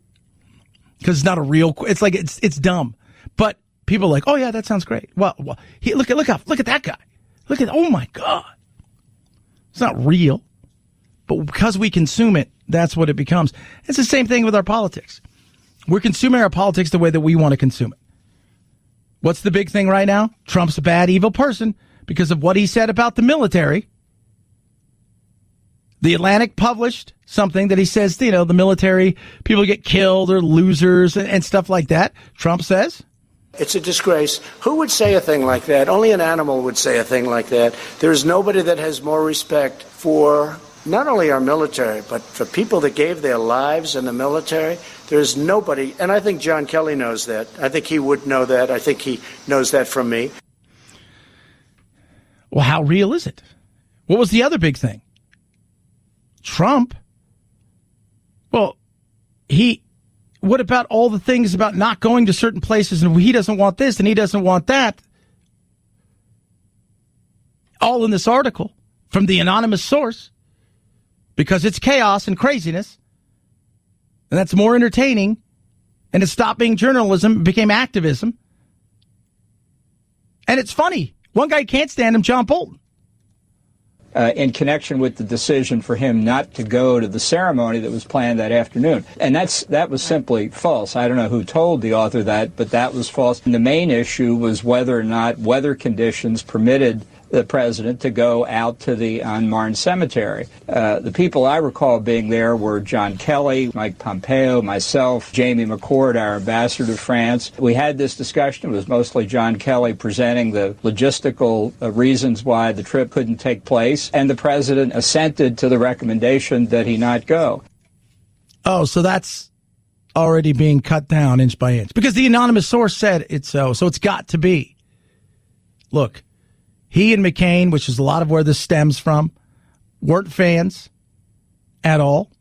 because it's not a real. It's like it's dumb, but people are like, oh yeah, that sounds great. Well, look at that guy. Oh my God, it's not real, but because we consume it, that's what it becomes. It's the same thing with our politics. We're consuming our politics the way that we want to consume it. What's the big thing right now? Trump's a bad, evil person because of what he said about the military. The Atlantic published something that he says, the military, people get killed or losers and stuff like that. Trump says, it's a disgrace. Who would say a thing like that? Only an animal would say a thing like that. There is nobody that has more respect for not only our military, but for people that gave their lives in the military. There's nobody, and I think John Kelly knows that. I think he would know that. I think he knows that from me. Well, how real is it? What was the other big thing? Trump. Well, what about all the things about not going to certain places and he doesn't want this and he doesn't want that? All in this article from the anonymous source. Because it's chaos and craziness. And that's more entertaining. And it stopped being journalism, it became activism. And it's funny. One guy can't stand him, John Bolton. In connection with the decision for him not to go to the ceremony that was planned that afternoon. And that was simply false. I don't know who told the author that, but that was false. And the main issue was whether or not weather conditions permitted the president to go out to the unmarked cemetery. The people I recall being there were John Kelly, Mike Pompeo, myself, Jamie McCord, our ambassador to France. We had this discussion. It was mostly John Kelly presenting the logistical reasons why the trip couldn't take place, and the president assented to the recommendation that he not go. Oh, so that's already being cut down inch by inch. Because the anonymous source said it's so it's got to be. Look. He and McCain, which is a lot of where this stems from, weren't fans at all.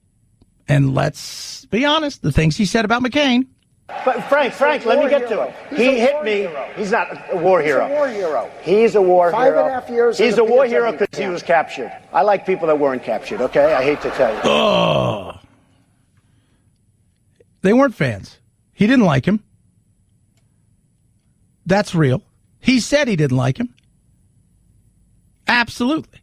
And let's be honest, the things he said about McCain. But Frank, let me get to it. He hit me. He's not a war hero. He's a war hero. He's a war hero. 5.5 years. He's a war hero because he was captured. I like people that weren't captured, okay? I hate to tell you. Oh. They weren't fans. He didn't like him. That's real. He said he didn't like him. Absolutely.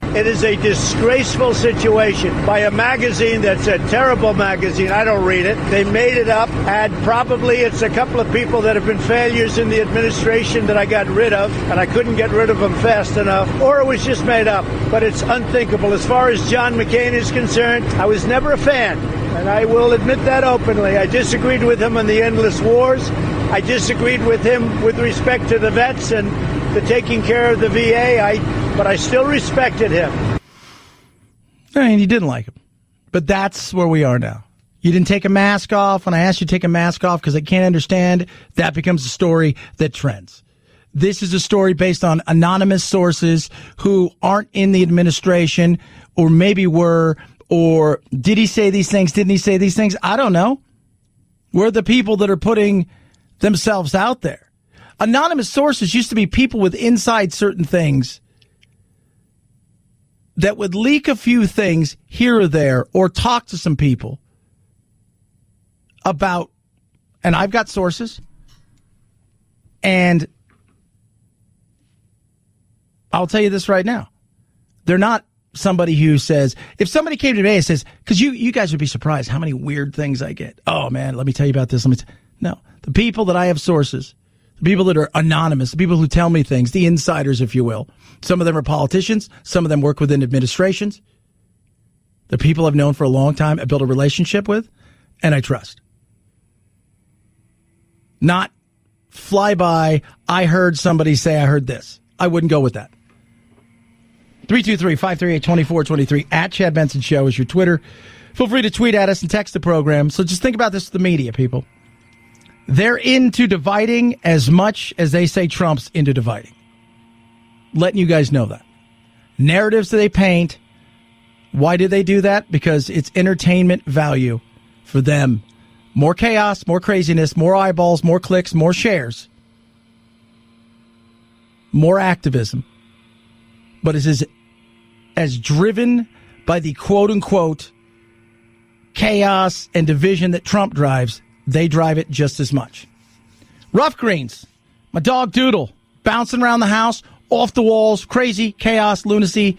It is a disgraceful situation by a magazine that's a terrible magazine. I don't read it. They made it up, and probably it's a couple of people that have been failures in the administration that I got rid of, and I couldn't get rid of them fast enough, or it was just made up. But it's unthinkable. As far as John McCain is concerned, I was never a fan, and I will admit that openly. I disagreed with him on the endless wars. I disagreed with him with respect to the vets and the taking care of the VA, but I still respected him. I mean, you didn't like him. But that's where we are now. You didn't take a mask off when I asked you to take a mask off because I can't understand. That becomes a story that trends. This is a story based on anonymous sources who aren't in the administration or maybe were, or did he say these things? Didn't he say these things? I don't know. We're the people that are putting themselves out there. Anonymous sources used to be people with inside certain things that would leak a few things here or there or talk to some people about, and I've got sources, and I'll tell you this right now. They're not somebody who says, if somebody came to me and says, because you guys would be surprised how many weird things I get. Oh, man, let me tell you about this. No, the people that I have sources, the people that are anonymous, the people who tell me things, the insiders, if you will. Some of them are politicians. Some of them work within administrations. The people I've known for a long time, I built a relationship with, and I trust. Not flyby, I heard somebody say I heard this. I wouldn't go with that. 323-538-2423 at Chad Benson Show is your Twitter. Feel free to tweet at us and text the program. So just think about this, the media, people. They're into dividing as much as they say Trump's into dividing. Letting you guys know that. Narratives that they paint. Why do they do that? Because it's entertainment value for them. More chaos, more craziness, more eyeballs, more clicks, more shares. More activism. but is as driven by the quote-unquote chaos and division that Trump drives. They drive it just as much. Rough Greens. My dog Doodle. Bouncing around the house, off the walls, crazy, chaos, lunacy.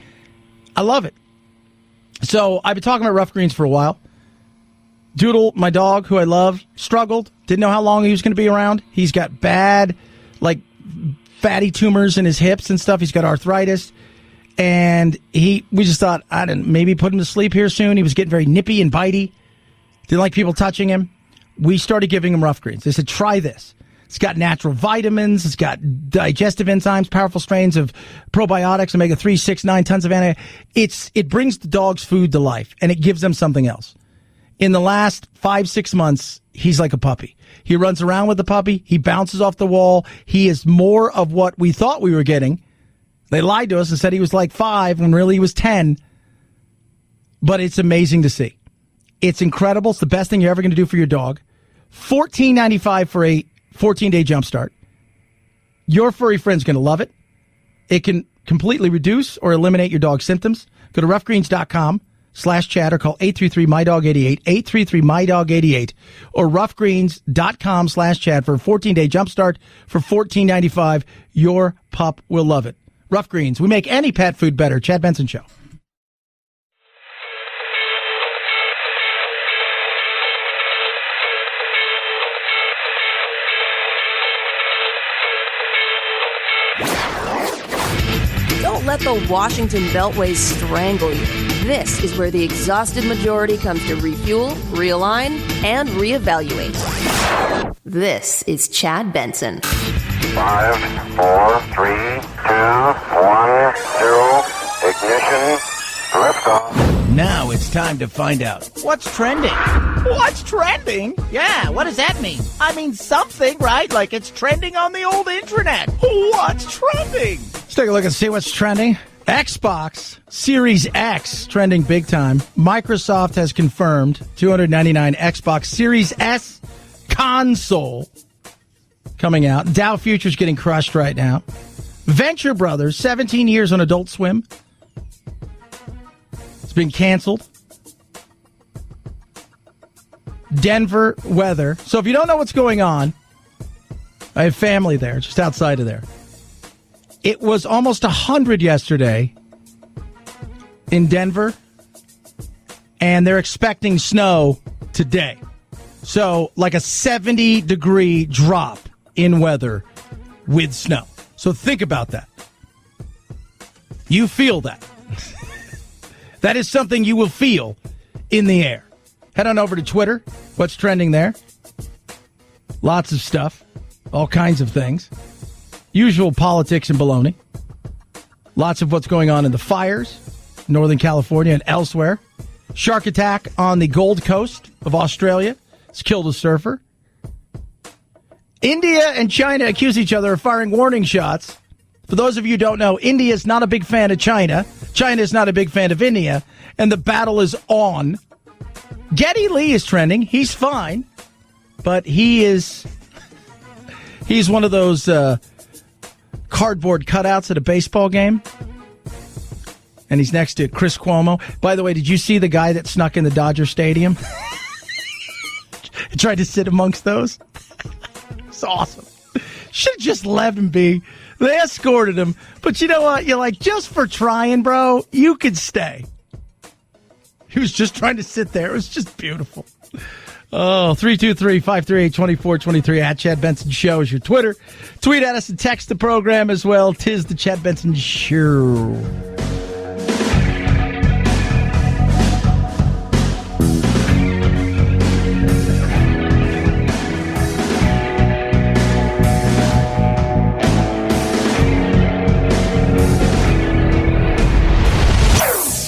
I love it. So I've been talking about Rough Greens for a while. Doodle, my dog, who I love, struggled. Didn't know how long he was going to be around. He's got bad, fatty tumors in his hips and stuff. He's got arthritis. And we just thought, maybe put him to sleep here soon. He was getting very nippy and bitey. Didn't like people touching him. We started giving him Rough Greens. They said, try this. It's got natural vitamins. It's got digestive enzymes, powerful strains of probiotics, omega-3, 6, 9 tons of it brings the dog's food to life, and it gives them something else. In the last 5-6 months, he's like a puppy. He runs around with the puppy. He bounces off the wall. He is more of what we thought we were getting. They lied to us and said he was like 5 when really he was 10. But it's amazing to see. It's incredible. It's the best thing you're ever going to do for your dog. $14.95 for a 14-day jumpstart. Your furry friend's going to love it. It can completely reduce or eliminate your dog's symptoms. Go to roughgreens.com/chat or call 833-MyDog88, 833-MyDog88, or roughgreens.com/chat for a 14-day jumpstart for $14.95. Your pup will love it. Rough Greens. We make any pet food better. Chad Benson Show. Don't let the Washington Beltway strangle you. This is where the exhausted majority comes to refuel, realign, and reevaluate. This is Chad Benson. 5, 4, 3, 2, 1, 0, ignition, liftoff. Now it's time to find out what's trending. What's trending? Yeah, what does that mean? I mean something, right? Like it's trending on the old internet. What's trending? Let's take a look and see what's trending. Xbox Series X trending big time. Microsoft has confirmed 299 Xbox Series S console coming out. Dow Futures getting crushed right now. Venture Brothers, 17 years on Adult Swim. It's been canceled. Denver weather. So if you don't know what's going on, I have family there, just outside of there. It was almost 100 yesterday in Denver, and they're expecting snow today. So like a 70-degree drop in weather with snow. So think about that. You feel that. That is something you will feel in the air. Head on over to Twitter. What's trending there? Lots of stuff. All kinds of things. Usual politics and baloney. Lots of what's going on in the fires, Northern California and elsewhere. Shark attack on the Gold Coast of Australia. It's killed a surfer. India and China accuse each other of firing warning shots. For those of you who don't know, India is not a big fan of China. China is not a big fan of India. And the battle is on. Geddy Lee is trending. He's fine. But he's one of those cardboard cutouts at a baseball game. And he's next to Chris Cuomo. By the way, did you see the guy that snuck in the Dodger Stadium? Tried to sit amongst those? It's awesome. Should have just let him be. They escorted him. But you know what? You're like, just for trying, bro, you could stay. He was just trying to sit there. It was just beautiful. Oh, 323-538-2423 at Chad Benson Show is your Twitter. Tweet at us and text the program as well. 'Tis the Chad Benson Show.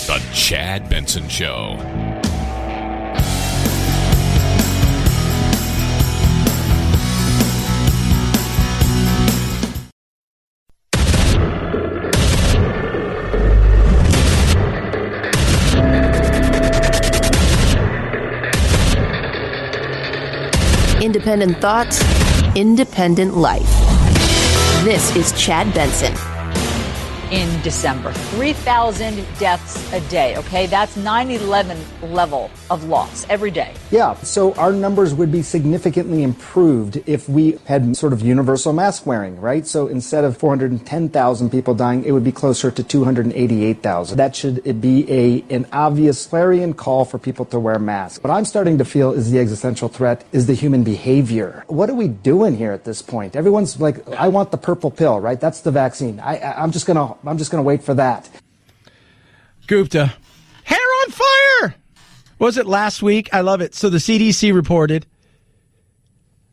The Chad Benson Show. Independent thoughts, independent life. This is Chad Benson. in December. 3,000 deaths a day, okay? That's 9/11 level of loss every day. Yeah, so our numbers would be significantly improved if we had sort of universal mask wearing, right? So instead of 410,000 people dying, it would be closer to 288,000. That should be an obvious clarion call for people to wear masks. What I'm starting to feel is the existential threat is the human behavior. What are we doing here at this point? Everyone's like, I want the purple pill, right? That's the vaccine. I'm just gonna wait for that. Gupta, hair on fire. What was it last week? I love it. So the CDC reported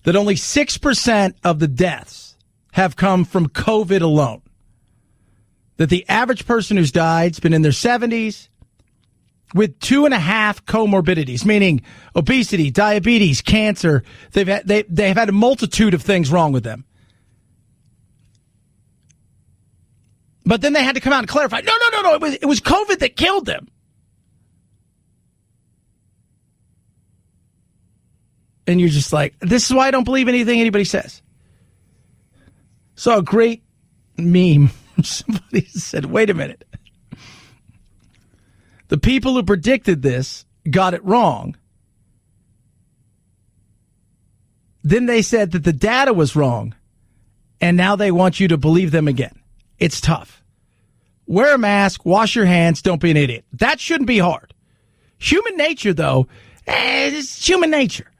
that only 6% of the deaths have come from COVID alone. That the average person who's died has been in their 70s with 2.5 comorbidities, meaning obesity, diabetes, cancer. They've had a multitude of things wrong with them. But then they had to come out and clarify, no, it was COVID that killed them. And you're just like, this is why I don't believe anything anybody says. Saw a great meme. Somebody said, wait a minute. The people who predicted this got it wrong. Then they said that the data was wrong. And now they want you to believe them again. It's tough. Wear a mask, wash your hands, don't be an idiot. That shouldn't be hard. Human nature, though, it's human nature.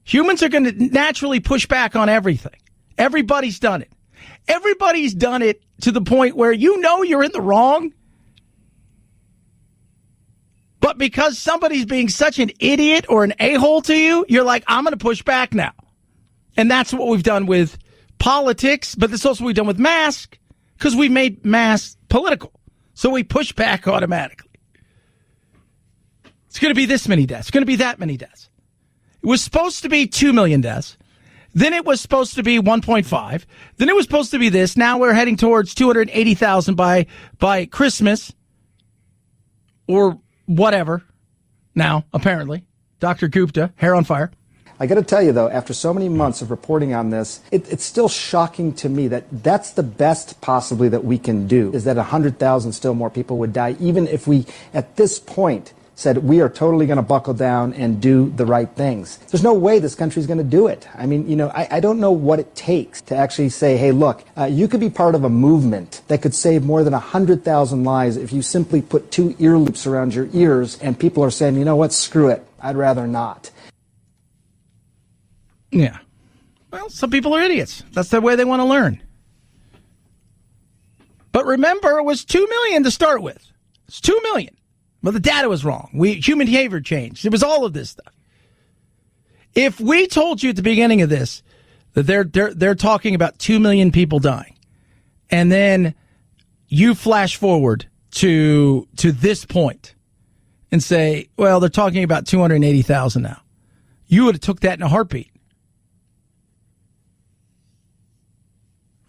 Humans are going to naturally push back on everything. Everybody's done it. Everybody's done it to the point where you know you're in the wrong, but because somebody's being such an idiot or an a-hole to you, you're like, I'm going to push back now. And that's what we've done with politics, but that's also what we've done with masks, because we made masks political. So we push back automatically. It's going to be this many deaths. It's going to be that many deaths. It was supposed to be 2 million deaths. Then it was supposed to be 1.5. Then it was supposed to be this. Now we're heading towards 280,000 by Christmas or whatever. Now, apparently, Dr. Gupta, hair on fire. I got to tell you, though, after so many months of reporting on this, it's still shocking to me that that's the best possibly that we can do, is that 100,000 still more people would die, even if we, at this point, said we are totally going to buckle down and do the right things. There's no way this country is going to do it. I mean, I don't know what it takes to actually say, hey, look, you could be part of a movement that could save more than 100,000 lives if you simply put 2 ear loops around your ears and people are saying, you know what, screw it, I'd rather not. Yeah. Well, some people are idiots. That's the way they want to learn. But remember, it was 2 million to start with. It's 2 million. But the data was wrong. Human behavior changed. It was all of this stuff. If we told you at the beginning of this that they're talking about 2 million people dying, and then you flash forward to this point and say, well, they're talking about 280,000 now, you would have took that in a heartbeat.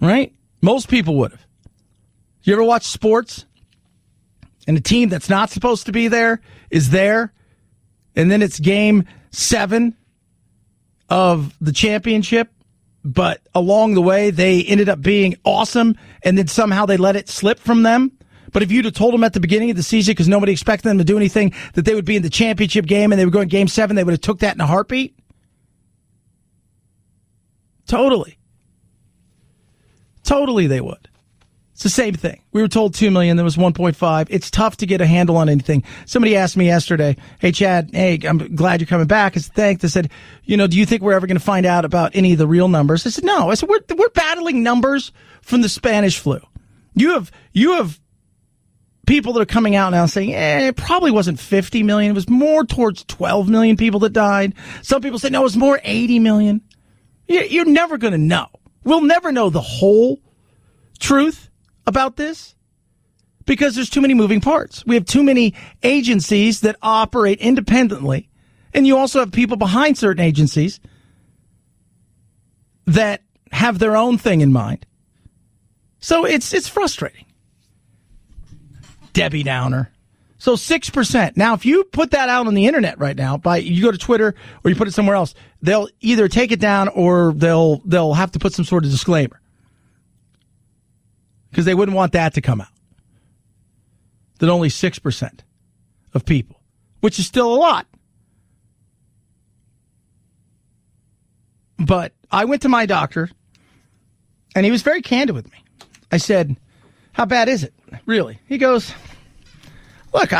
Right? Most people would have. You ever watch sports? And a team that's not supposed to be there is there, and then it's game 7 of the championship, but along the way they ended up being awesome, and then somehow they let it slip from them. But if you'd have told them at the beginning of the season, because nobody expected them to do anything, that they would be in the championship game and they would go in game 7, they would have took that in a heartbeat. Totally they would. It's the same thing. We were told 2 million. There was 1.5. It's tough to get a handle on anything. Somebody asked me yesterday, hey, Chad, hey, I'm glad you're coming back. As thanks. They said, do you think we're ever going to find out about any of the real numbers? I said, no. I said, we're battling numbers from the Spanish flu. You have people that are coming out now saying, it probably wasn't 50 million. It was more towards 12 million people that died. Some people say, no, it was more 80 million. You're never going to know. We'll never know the whole truth about this because there's too many moving parts. We have too many agencies that operate independently, and you also have people behind certain agencies that have their own thing in mind. So it's frustrating. Debbie Downer. So 6%. Now, if you put that out on the internet right now, you go to Twitter or you put it somewhere else, they'll either take it down or they'll have to put some sort of disclaimer. because they wouldn't want that to come out. That only 6% of people, which is still a lot. But I went to my doctor, and he was very candid with me. I said, how bad is it, really? He goes, look,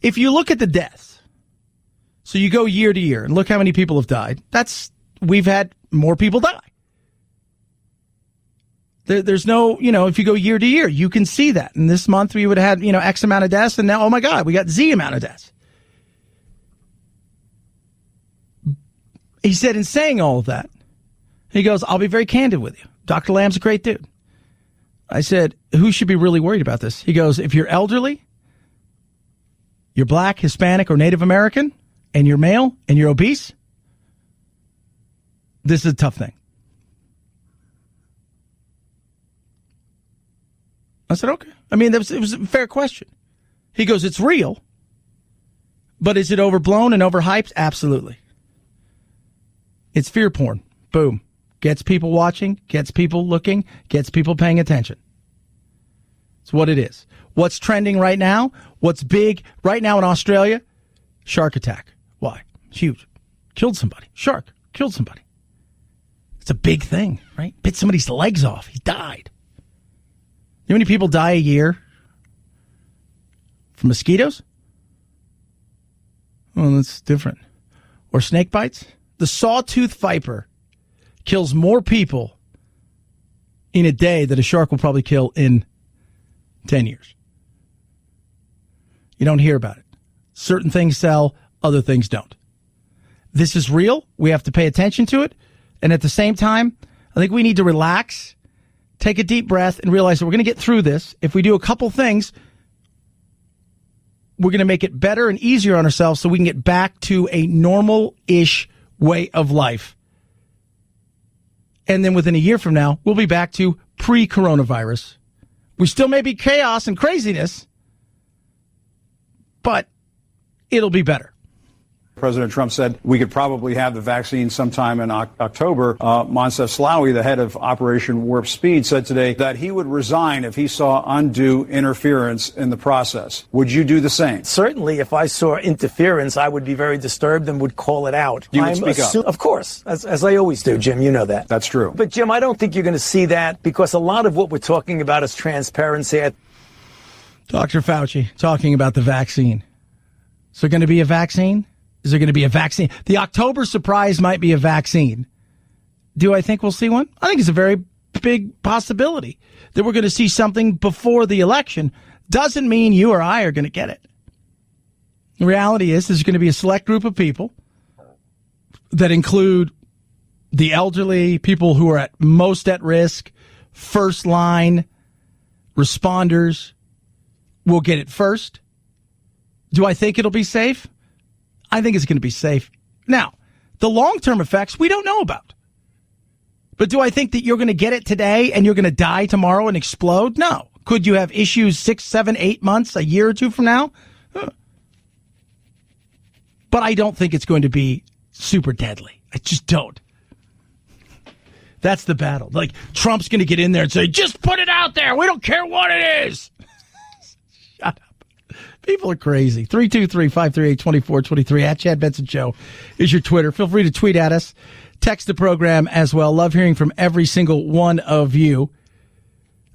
if you look at the deaths, so you go year to year and look how many people have died, we've had more people die. There's no, if you go year to year, you can see that. And this month we would have had, X amount of deaths, and now, oh my God, we got Z amount of deaths. He said, in saying all of that, he goes, I'll be very candid with you. Dr. Lamb's a great dude. I said, who should be really worried about this? He goes, if you're elderly, you're black, Hispanic, or Native American, and you're male, and you're obese, this is a tough thing. I said, okay. I mean, it was a fair question. He goes, it's real, but is it overblown and overhyped? Absolutely. It's fear porn. Boom. Gets people watching, gets people looking, gets people paying attention. It's what it is. What's trending right now? What's big right now in Australia? Shark attack. Why? It's huge. Killed somebody. Shark. Killed somebody. It's a big thing, right? Bit somebody's legs off. He died. You know how many people die a year from mosquitoes? Well, that's different. Or snake bites? The sawtooth viper kills more people in a day that a shark will probably kill in 10 years. You don't hear about it. Certain things sell, other things don't. This is real. We have to pay attention to it. And at the same time, I think we need to relax, take a deep breath, and realize that we're going to get through this. If we do a couple things, we're going to make it better and easier on ourselves so we can get back to a normal-ish way of life. And then within a year from now, we'll be back to pre-coronavirus. We still may be chaos and craziness, but it'll be better. President Trump said we could probably have the vaccine sometime in October. Moncef Slaoui, the head of Operation Warp Speed, said today that he would resign if he saw undue interference in the process. Would you do the same? Certainly, if I saw interference, I would be very disturbed and would call it out. You would speak up? Of course, as I always do, Jim. You know that. That's true. But, Jim, I don't think you're going to see that because a lot of what we're talking about is transparency. Dr. Fauci talking about the vaccine. Is there going to be a vaccine? Is there going to be a vaccine? The October surprise might be a vaccine. Do I think we'll see one? I think it's a very big possibility that we're going to see something before the election. Doesn't mean you or I are going to get it. The reality is there's going to be a select group of people that include the elderly, people who are at most at risk, first line responders will get it first. Do I think it'll be safe? I think it's going to be safe. Now, the long-term effects we don't know about. But do I think that you're going to get it today and you're going to die tomorrow and explode? No. Could you have issues 6, 7, 8 months, a year or two from now? But I don't think it's going to be super deadly. I just don't. That's the battle. Like, Trump's going to get in there and say, just put it out there. We don't care what it is. Shut up. People are crazy. 323-538-2423 at Chad Benson Show is your Twitter. Feel free to tweet at us. Text the program as well. Love hearing from every single one of you.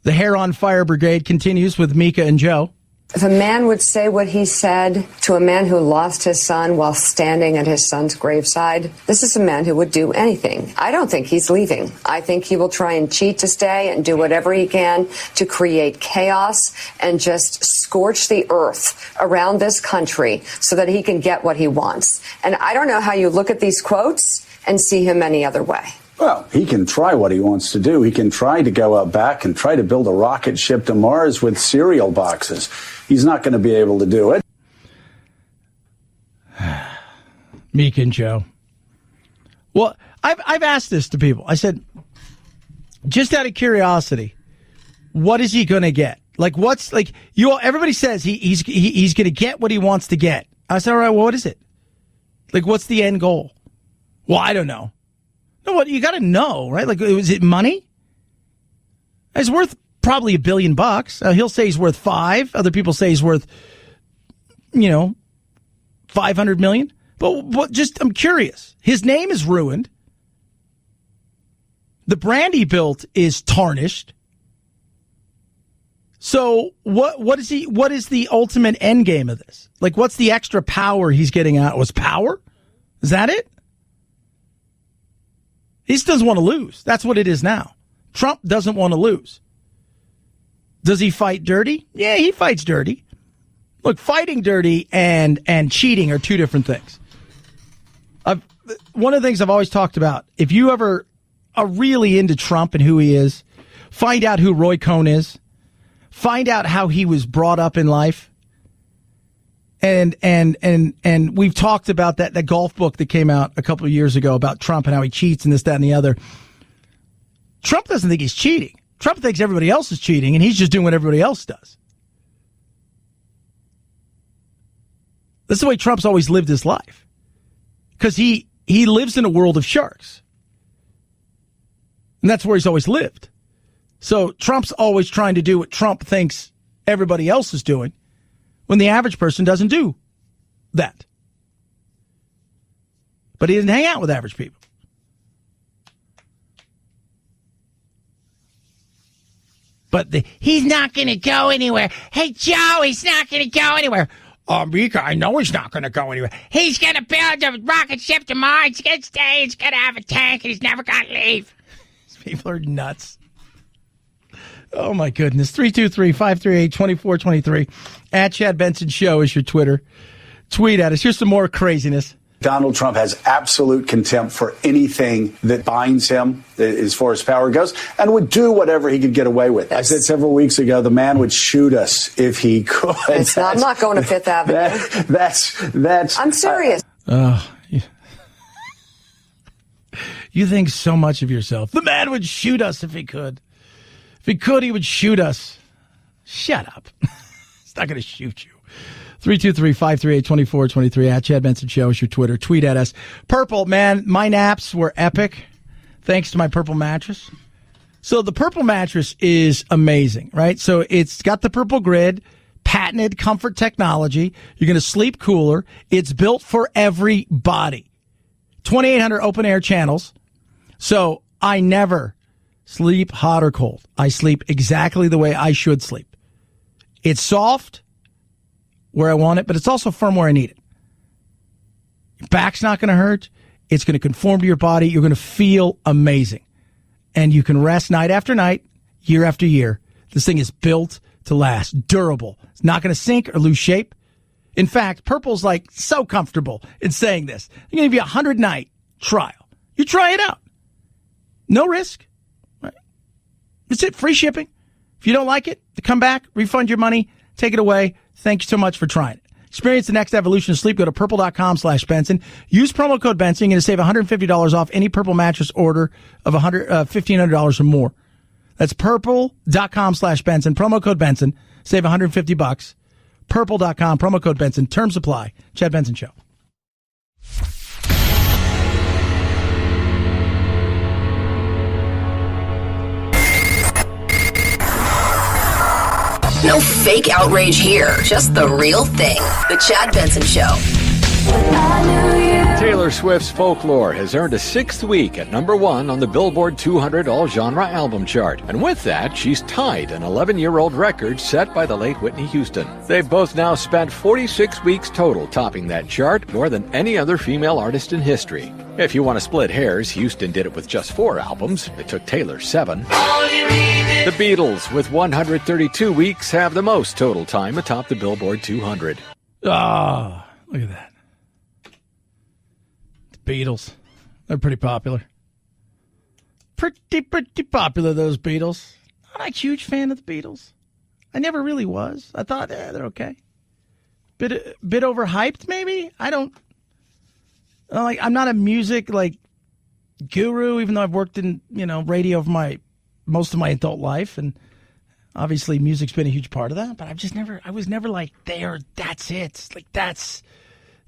The Hair on Fire Brigade continues with Mika and Joe. If a man would say what he said to a man who lost his son while standing at his son's graveside, this is a man who would do anything. I don't think he's leaving. I think he will try and cheat to stay and do whatever he can to create chaos and just scorch the earth around this country so that he can get what he wants. And I don't know how you look at these quotes and see him any other way. Well, he can try what he wants to do. He can try to go out back and try to build a rocket ship to Mars with cereal boxes. He's not going to be able to do it. Meek and Joe. Well, I've asked this to people. I said, just out of curiosity, what is he going to get? Like, what's like you all? Everybody says he's going to get what he wants to get. I said, all right, well, what is it? Like, what's the end goal? Well, I don't know. No, what you got to know, right? Like, is it money? It's worth probably $1 billion. He'll say he's worth 5. Other people say he's worth, 500 million. But just, I'm curious. His name is ruined. The brand he built is tarnished. So what is the ultimate end game of this? Like, what's the extra power he's getting out? Was power? Is that it? He just doesn't want to lose. That's what it is now. Trump doesn't want to lose. Does he fight dirty? Yeah, he fights dirty. Look, fighting dirty and cheating are two different things. One of the things I've always talked about, if you ever are really into Trump and who he is, find out who Roy Cohn is. Find out how he was brought up in life. And we've talked about that golf book that came out a couple of years ago about Trump and how he cheats and this, that, and the other. Trump doesn't think he's cheating. Trump thinks everybody else is cheating, and he's just doing what everybody else does. That's the way Trump's always lived his life. Because he lives in a world of sharks. And that's where he's always lived. So Trump's always trying to do what Trump thinks everybody else is doing, when the average person doesn't do that. But he didn't hang out with average people. But he's not going to go anywhere. Hey, Joe, he's not going to go anywhere. Mika, I know he's not going to go anywhere. He's going to build a rocket ship to Mars. He's going to stay. He's going to have a tank, and he's never going to leave. These people are nuts. Oh, my goodness. 323-538-2423. At Chad Benson Show is your Twitter. Tweet at us. Here's some more craziness. Donald Trump has absolute contempt for anything that binds him as far as power goes, and would do whatever he could get away with. I said several weeks ago, the man would shoot us if he could. I'm not going to Fifth Avenue. That's. I'm serious. You think so much of yourself. The man would shoot us if he could. If he could, he would shoot us. Shut up. He's not going to shoot you. 323-538-2423. At Chad Benson Show is your Twitter. Tweet at us. Purple, man, my naps were epic thanks to my Purple mattress. So the Purple mattress is amazing, right? So it's got the Purple grid, patented comfort technology. You're going to sleep cooler. It's built for every body. 2,800 open air channels. So I never sleep hot or cold. I sleep exactly the way I should sleep. It's soft where I want it, but it's also firm where I need it. Your back's not going to hurt. It's going to conform to your body. You're going to feel amazing. And you can rest night after night, year after year. This thing is built to last. Durable. It's not going to sink or lose shape. In fact, Purple's like so comfortable in saying this. They're going to give you a 100-night trial. You try it out. No risk. Right? That's it. Free shipping. If you don't like it, come back, refund your money, take it away. Thank you so much for trying it. Experience the next evolution of sleep. Go to purple.com/Benson. Use promo code Benson. You're going to save $150 off any Purple mattress order of $1,500 or more. That's purple.com/Benson. Promo code Benson. Save $150. Purple.com. Promo code Benson. Terms apply. Chad Benson Show. No fake outrage here, just the real thing. The Chad Benson Show. Taylor Swift's Folklore has earned a 6th week at #1 on the Billboard 200 All-Genre Album Chart. And with that, she's tied an 11-year-old record set by the late Whitney Houston. They've both now spent 46 weeks total topping that chart, more than any other female artist in history. If you want to split hairs, Houston did it with just 4 albums. It took Taylor 7. The Beatles, with 132 weeks, have the most total time atop the Billboard 200. Ah, look at that. Beatles. They're pretty popular. Pretty popular, those Beatles. I'm not a huge fan of the Beatles. I never really was. I thought, they're okay. Bit overhyped, maybe? I'm not a music, guru, even though I've worked in, radio for most of my adult life. And obviously music's been a huge part of that. But I was never like, that's it.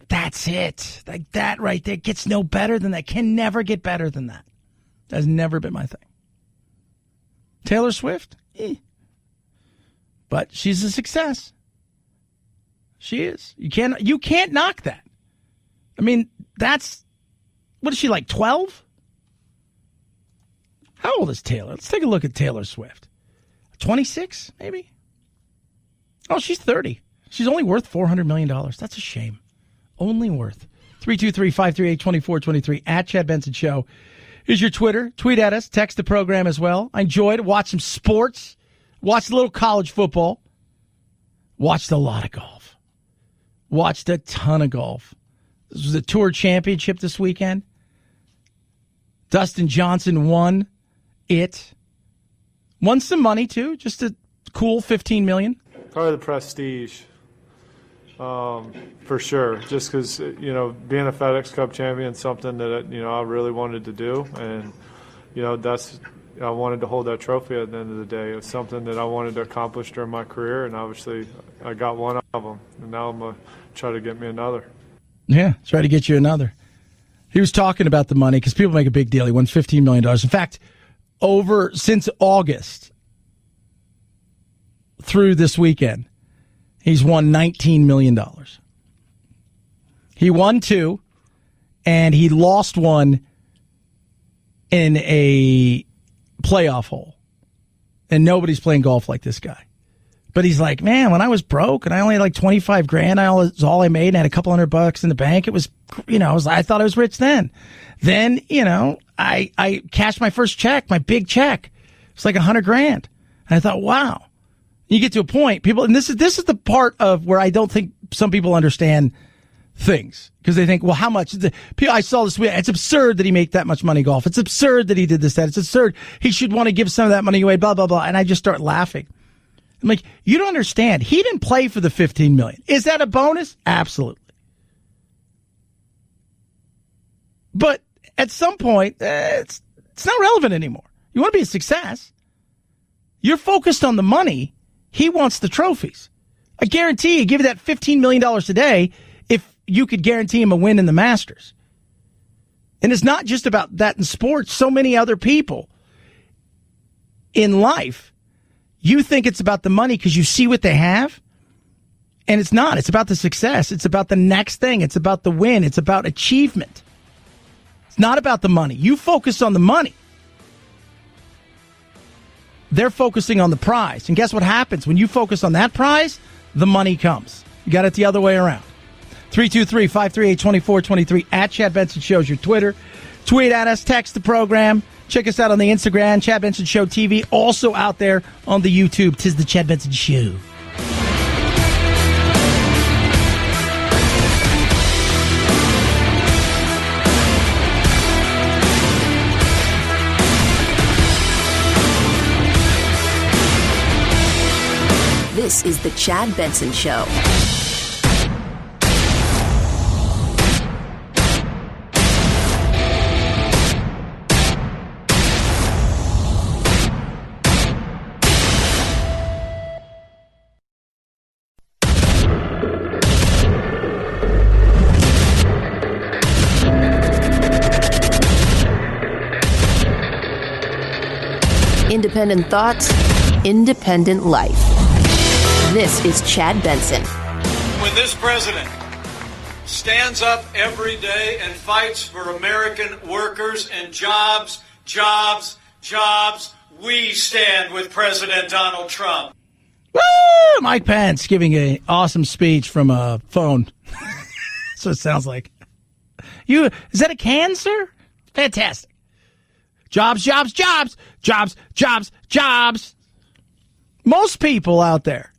That's it. Like that right there gets no better than that. Can never get better than that. That's never been my thing. Taylor Swift? But she's a success. She is. You can't knock that. I mean, what is she, like 12? How old is Taylor? Let's take a look at Taylor Swift. 26, maybe? Oh, she's 30. She's only worth $400 million. That's a shame. Only worth. 323-538-2423 at Chad Benson Show is your Twitter. Tweet at us. Text the program as well. I enjoyed it. Watched some sports. Watched a little college football. Watched a lot of golf. Watched a ton of golf. This was a tour championship this weekend. Dustin Johnson won it. Won some money, too. Just a cool $15 million. Probably the prestige, for sure. Just because, being a FedEx Cup champion is something that, I really wanted to do. And, I wanted to hold that trophy at the end of the day. It was something that I wanted to accomplish during my career, and obviously I got one of them. And now I'm going to try to get me another. Yeah, try to get you another. He was talking about the money because people make a big deal. He won $15 million. In fact, since August through this weekend, he's won $19 million. He won 2, and he lost 1 in a playoff hole. And nobody's playing golf like this guy. But he's like, man, when I was broke and I only had like $25,000, that was all I made, and I had a couple $100 in the bank. It was, I thought I was rich then. Then, I cashed my first check, my big check. It's like $100,000. And I thought, wow. You get to a point, people, and this is the part of where I don't think some people understand things, because they think, well, how much? I saw this week. It's absurd that he made that much money golf. It's absurd that he did this, that. It's absurd. He should want to give some of that money away, blah, blah, blah. And I just start laughing. I'm like, you don't understand. He didn't play for the $15 million. Is that a bonus? Absolutely. But at some point, it's not relevant anymore. You want to be a success. You're focused on the money. He wants the trophies. I guarantee you, give you that $15 million today if you could guarantee him a win in the Masters. And it's not just about that in sports. So many other people in life, you think it's about the money because you see what they have. And it's not. It's about the success. It's about the next thing. It's about the win. It's about achievement. It's not about the money. You focus on the money. They're focusing on the prize. And guess what happens? When you focus on that prize, the money comes. You got it the other way around. 323-538-2423 at Chad Benson Show's your Twitter. Tweet at us. Text the program. Check us out on the Instagram, Chad Benson Show TV. Also out there on the YouTube. 'Tis the Chad Benson Show. This is the Chad Benson Show. Independent thoughts, independent life. This is Chad Benson. When this president stands up every day and fights for American workers and jobs, we stand with President Donald Trump. Woo! Mike Pence giving an awesome speech from a phone. That's what it sounds like. Is that a can, sir? Fantastic. Jobs. Most people out there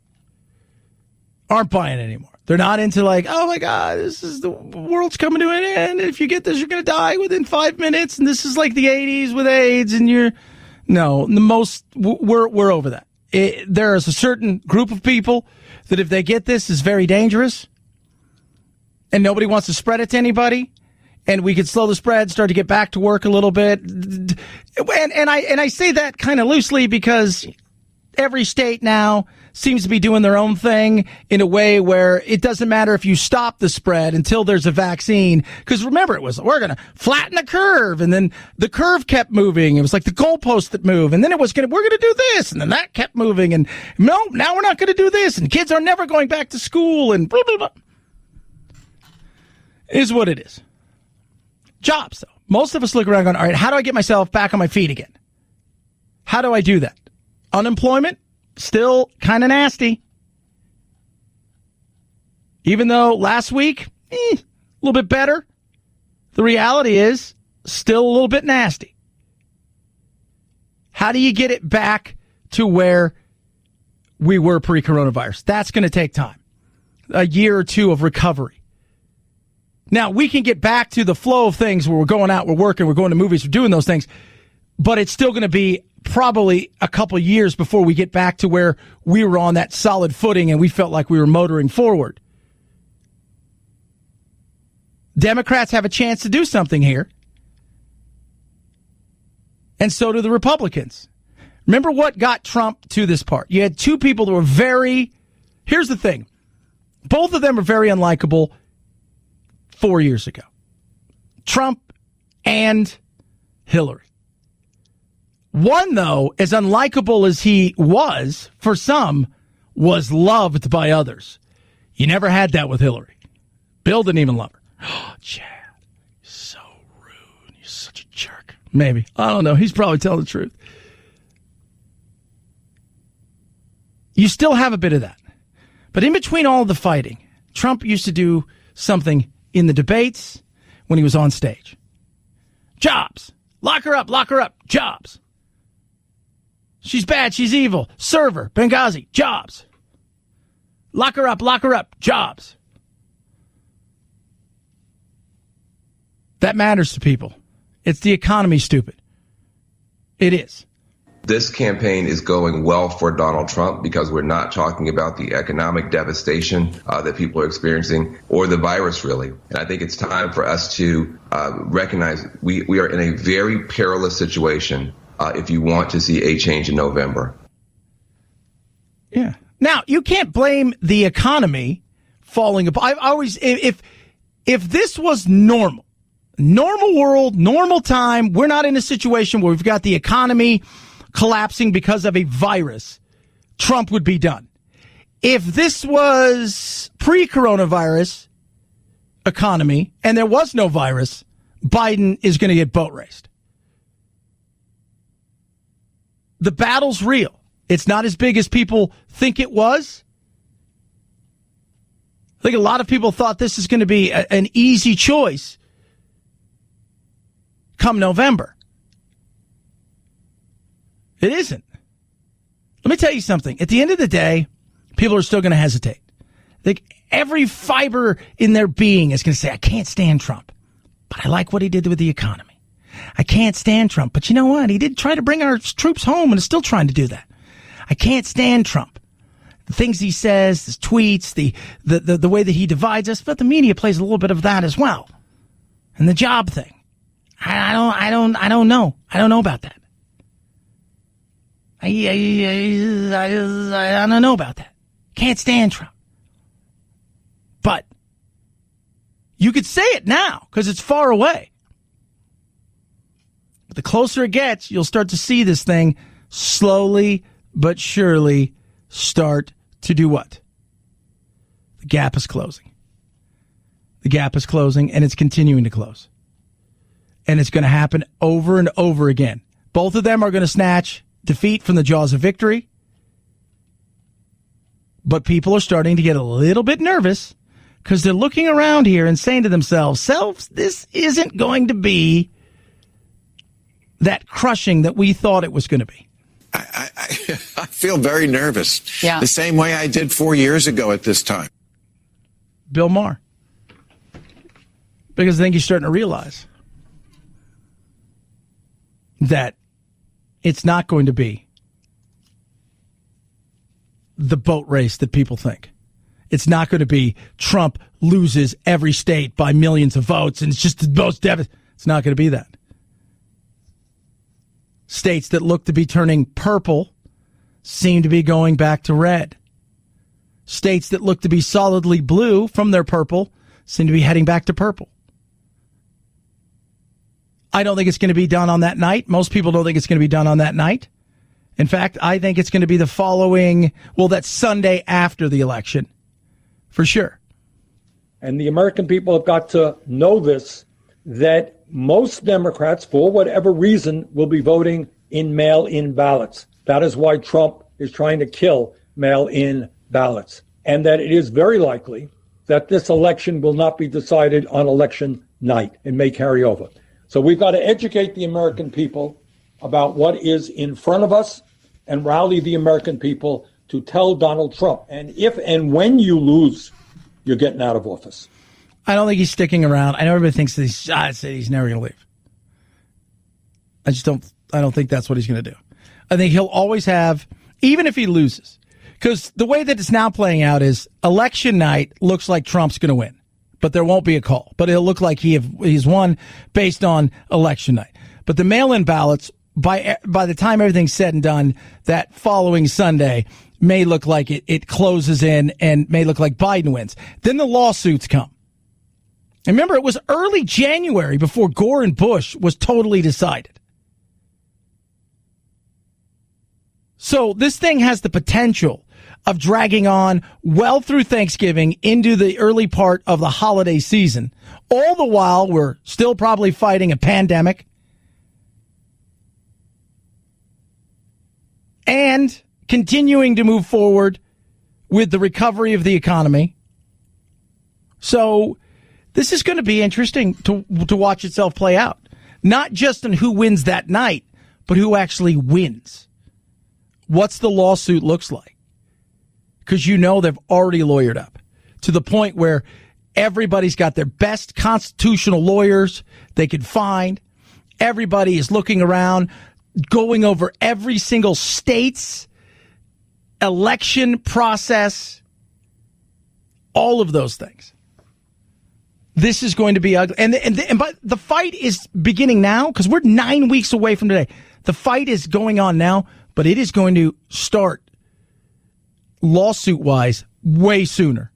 aren't buying anymore. They're not into like, oh my God, the world's coming to an end. If you get this, you're going to die within 5 minutes. And this is like the 80s with AIDS. And we're over that. There is a certain group of people that if they get this is very dangerous and nobody wants to spread it to anybody. And we could slow the spread, start to get back to work a little bit. And I say that kind of loosely because every state now seems to be doing their own thing in a way where it doesn't matter if you stop the spread until there's a vaccine. Because remember, we're going to flatten the curve, and then the curve kept moving. It was like the goalpost that moved, and then we're going to do this, and then that kept moving, and no, now we're not going to do this, and kids are never going back to school, and blah, blah, blah. Is what it is. Jobs, though. Most of us look around going, all right, how do I get myself back on my feet again? How do I do that? Unemployment, still kind of nasty. Even though last week, a little bit better. The reality is still a little bit nasty. How do you get it back to where we were pre-coronavirus? That's going to take time. A year or two of recovery. Now, we can get back to the flow of things where we're going out, we're working, we're going to movies, we're doing those things, but it's still going to be probably a couple years before we get back to where we were on that solid footing and we felt like we were motoring forward. Democrats have a chance to do something here. And so do the Republicans. Remember what got Trump to this part? You had two people that were here's the thing. Both of them were very unlikable 4 years ago. Trump and Hillary. One, though, as unlikable as he was, for some, was loved by others. You never had that with Hillary. Bill didn't even love her. Oh, Chad, you're so rude. You're such a jerk. Maybe. I don't know. He's probably telling the truth. You still have a bit of that. But in between all of the fighting, Trump used to do something in the debates when he was on stage. Jobs. Lock her up, jobs. She's bad, she's evil. Serve her, Benghazi, jobs. Lock her up, jobs. That matters to people. It's the economy, stupid. It is. This campaign is going well for Donald Trump because we're not talking about the economic devastation that people are experiencing or the virus, really. And I think it's time for us to recognize we are in a very perilous situation if you want to see a change in November. Yeah. Now, you can't blame the economy falling apart. I've always, if this was normal world, normal time, we're not in a situation where we've got the economy collapsing because of a virus, Trump would be done. If this was pre-coronavirus economy and there was no virus, Biden is going to get boat raced. The battle's real. It's not as big as people think it was. I think a lot of people thought this is going to be an easy choice come November. It isn't. Let me tell you something. At the end of the day, people are still going to hesitate. Like every fiber in their being is going to say, I can't stand Trump, but I like what he did with the economy. I can't stand Trump, but you know what? He did try to bring our troops home and is still trying to do that. I can't stand Trump. The things he says, his tweets, the way that he divides us, but the media plays a little bit of that as well. And the job thing. I don't know. I don't know about that. I don't know about that. Can't stand Trump. But you could say it now because it's far away. But the closer it gets, you'll start to see this thing slowly but surely start to do what? The gap is closing. The gap is closing, and it's continuing to close. And it's going to happen over and over again. Both of them are going to snatch defeat from the jaws of victory. But people are starting to get a little bit nervous because they're looking around here and saying to themselves, this isn't going to be that crushing that we thought it was going to be. I feel very nervous. Yeah. The same way I did 4 years ago at this time. Bill Maher. Because I think he's starting to realize that it's not going to be the boat race that people think. It's not going to be Trump loses every state by millions of votes and it's just the most devastating. It's not going to be that. States that look to be turning purple, seem to be going back to red. States that look to be solidly blue from their purple seem to be heading back to purple. I don't think it's going to be done on that night. Most people don't think it's going to be done on that night. In fact, I think it's going to be the following, that Sunday after the election, for sure. And the American people have got to know this, that most Democrats, for whatever reason, will be voting in mail-in ballots. That is why Trump is trying to kill mail-in ballots. And that it is very likely that this election will not be decided on election night. It may carry over. So we've got to educate the American people about what is in front of us and rally the American people to tell Donald Trump. And if and when you lose, you're getting out of office. I don't think he's sticking around. I know everybody thinks that he's never going to leave. I don't think that's what he's going to do. I think he'll always have, even if he loses, because the way that it's now playing out is election night looks like Trump's going to win, but there won't be a call. But it'll look like he's won based on election night. But the mail-in ballots, by the time everything's said and done, that following Sunday may look like it closes in and may look like Biden wins. Then the lawsuits come. And remember, it was early January before Gore and Bush was totally decided. So this thing has the potential of dragging on well through Thanksgiving into the early part of the holiday season. All the while, we're still probably fighting a pandemic. And continuing to move forward with the recovery of the economy. So this is going to be interesting to watch itself play out. Not just on who wins that night, but who actually wins. What's the lawsuit looks like. Because they've already lawyered up to the point where everybody's got their best constitutional lawyers they could find. Everybody is looking around, going over every single state's election process, all of those things. This is going to be ugly. But the fight is beginning now because we're 9 weeks away from today. The fight is going on now, but it is going to start lawsuit-wise way sooner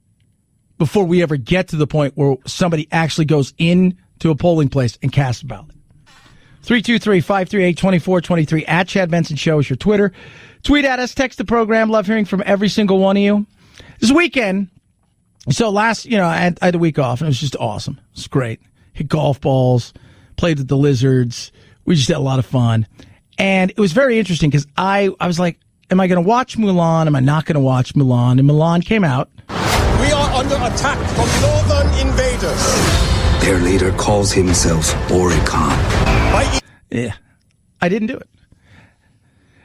before we ever get to the point where somebody actually goes into a polling place and casts a ballot. 323-538-2423 at Chad Benson Show is your Twitter. Tweet at us, text the program. Love hearing from every single one of you. This weekend, so I had the week off and it was just awesome. It was great. Hit golf balls, played with the lizards. We just had a lot of fun. And it was very interesting because I was like, am I going to watch Mulan? Am I not going to watch Mulan? And Mulan came out. We are under attack from northern invaders. Their leader calls himself Oricon. Yeah, I didn't do it.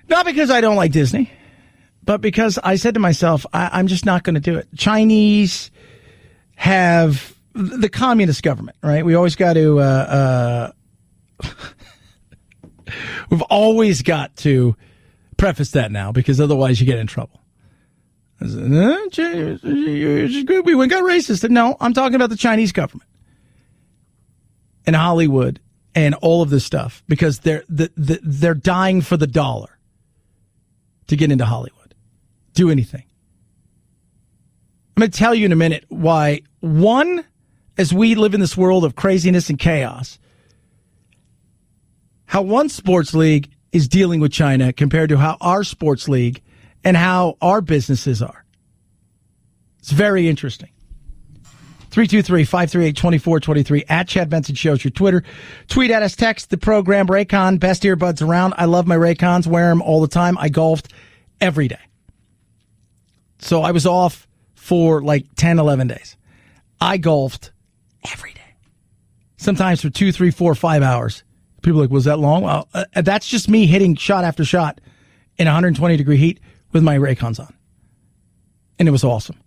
Not because I don't like Disney, but because I said to myself, I'm just not going to do it. Chinese have the communist government, right? We always got to, we've always got to preface that now because otherwise you get in trouble. We went got racist. No, I'm talking about the Chinese government and Hollywood and all of this stuff because they're dying for the dollar to get into Hollywood. Do anything. I'm going to tell you in a minute why, one, as we live in this world of craziness and chaos, how one sports league is dealing with China compared to how our sports league and how our businesses are. It's very interesting. 323-538-2423 at Chad Benson Show's your Twitter. Tweet at us, text the program. Raycon, best earbuds around. I love my Raycons, wear them all the time. I golfed every day. So I was off for like 10, 11 days. I golfed every day. Sometimes for 2, 3, 4, 5 hours. People are like, was that long? Well, that's just me hitting shot after shot in 120-degree heat with my Raycons on. And it was awesome.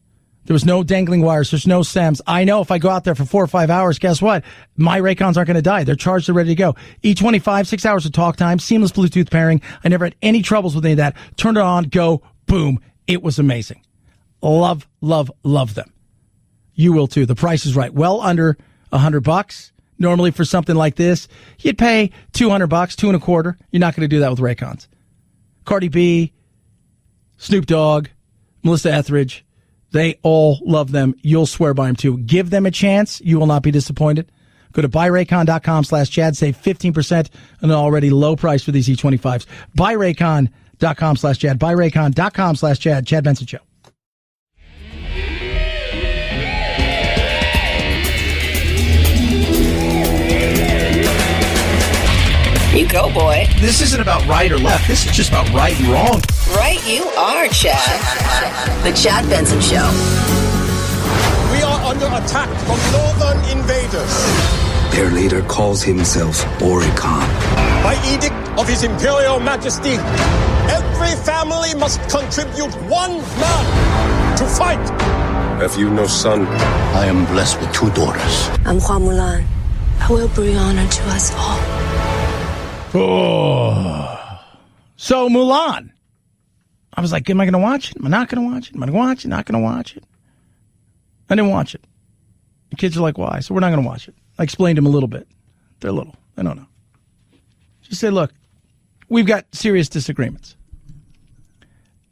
There was no dangling wires. There's no SEMs. I know if I go out there for 4 or 5 hours, guess what? My Raycons aren't going to die. They're charged. They're ready to go. E25, 6 hours of talk time, seamless Bluetooth pairing. I never had any troubles with any of that. Turned it on, go, boom. It was amazing. Love, love, love them. You will too. The price is right. Well under $100. Normally for something like this, you'd pay $200, $225. You're not going to do that with Raycons. Cardi B, Snoop Dogg, Melissa Etheridge, they all love them. You'll swear by them too. Give them a chance. You will not be disappointed. Go to buyraycon.com/Chad. Save 15% on an already low price for these E25s. Buyraycon.com/Chad. Buyraycon.com/Chad. Chad Benson Show. You go, boy. This isn't about right or left. This is just about right and wrong. Right you are, Chad. The Chad Benson Show. We are under attack from northern invaders. Their leader calls himself Oricon. By edict of His Imperial Majesty, every family must contribute one man to fight. Have you no son? I am blessed with 2 daughters. I'm Hua Mulan. I will bring honor to us all. Oh. So Mulan. I was like, am I going to watch it? Am I not going to watch it? Am I going to watch it? Not going to watch it? I didn't watch it. The kids are like, why? So we're not going to watch it. I explained to them a little bit. They're little. They don't know. Just say, look, we've got serious disagreements.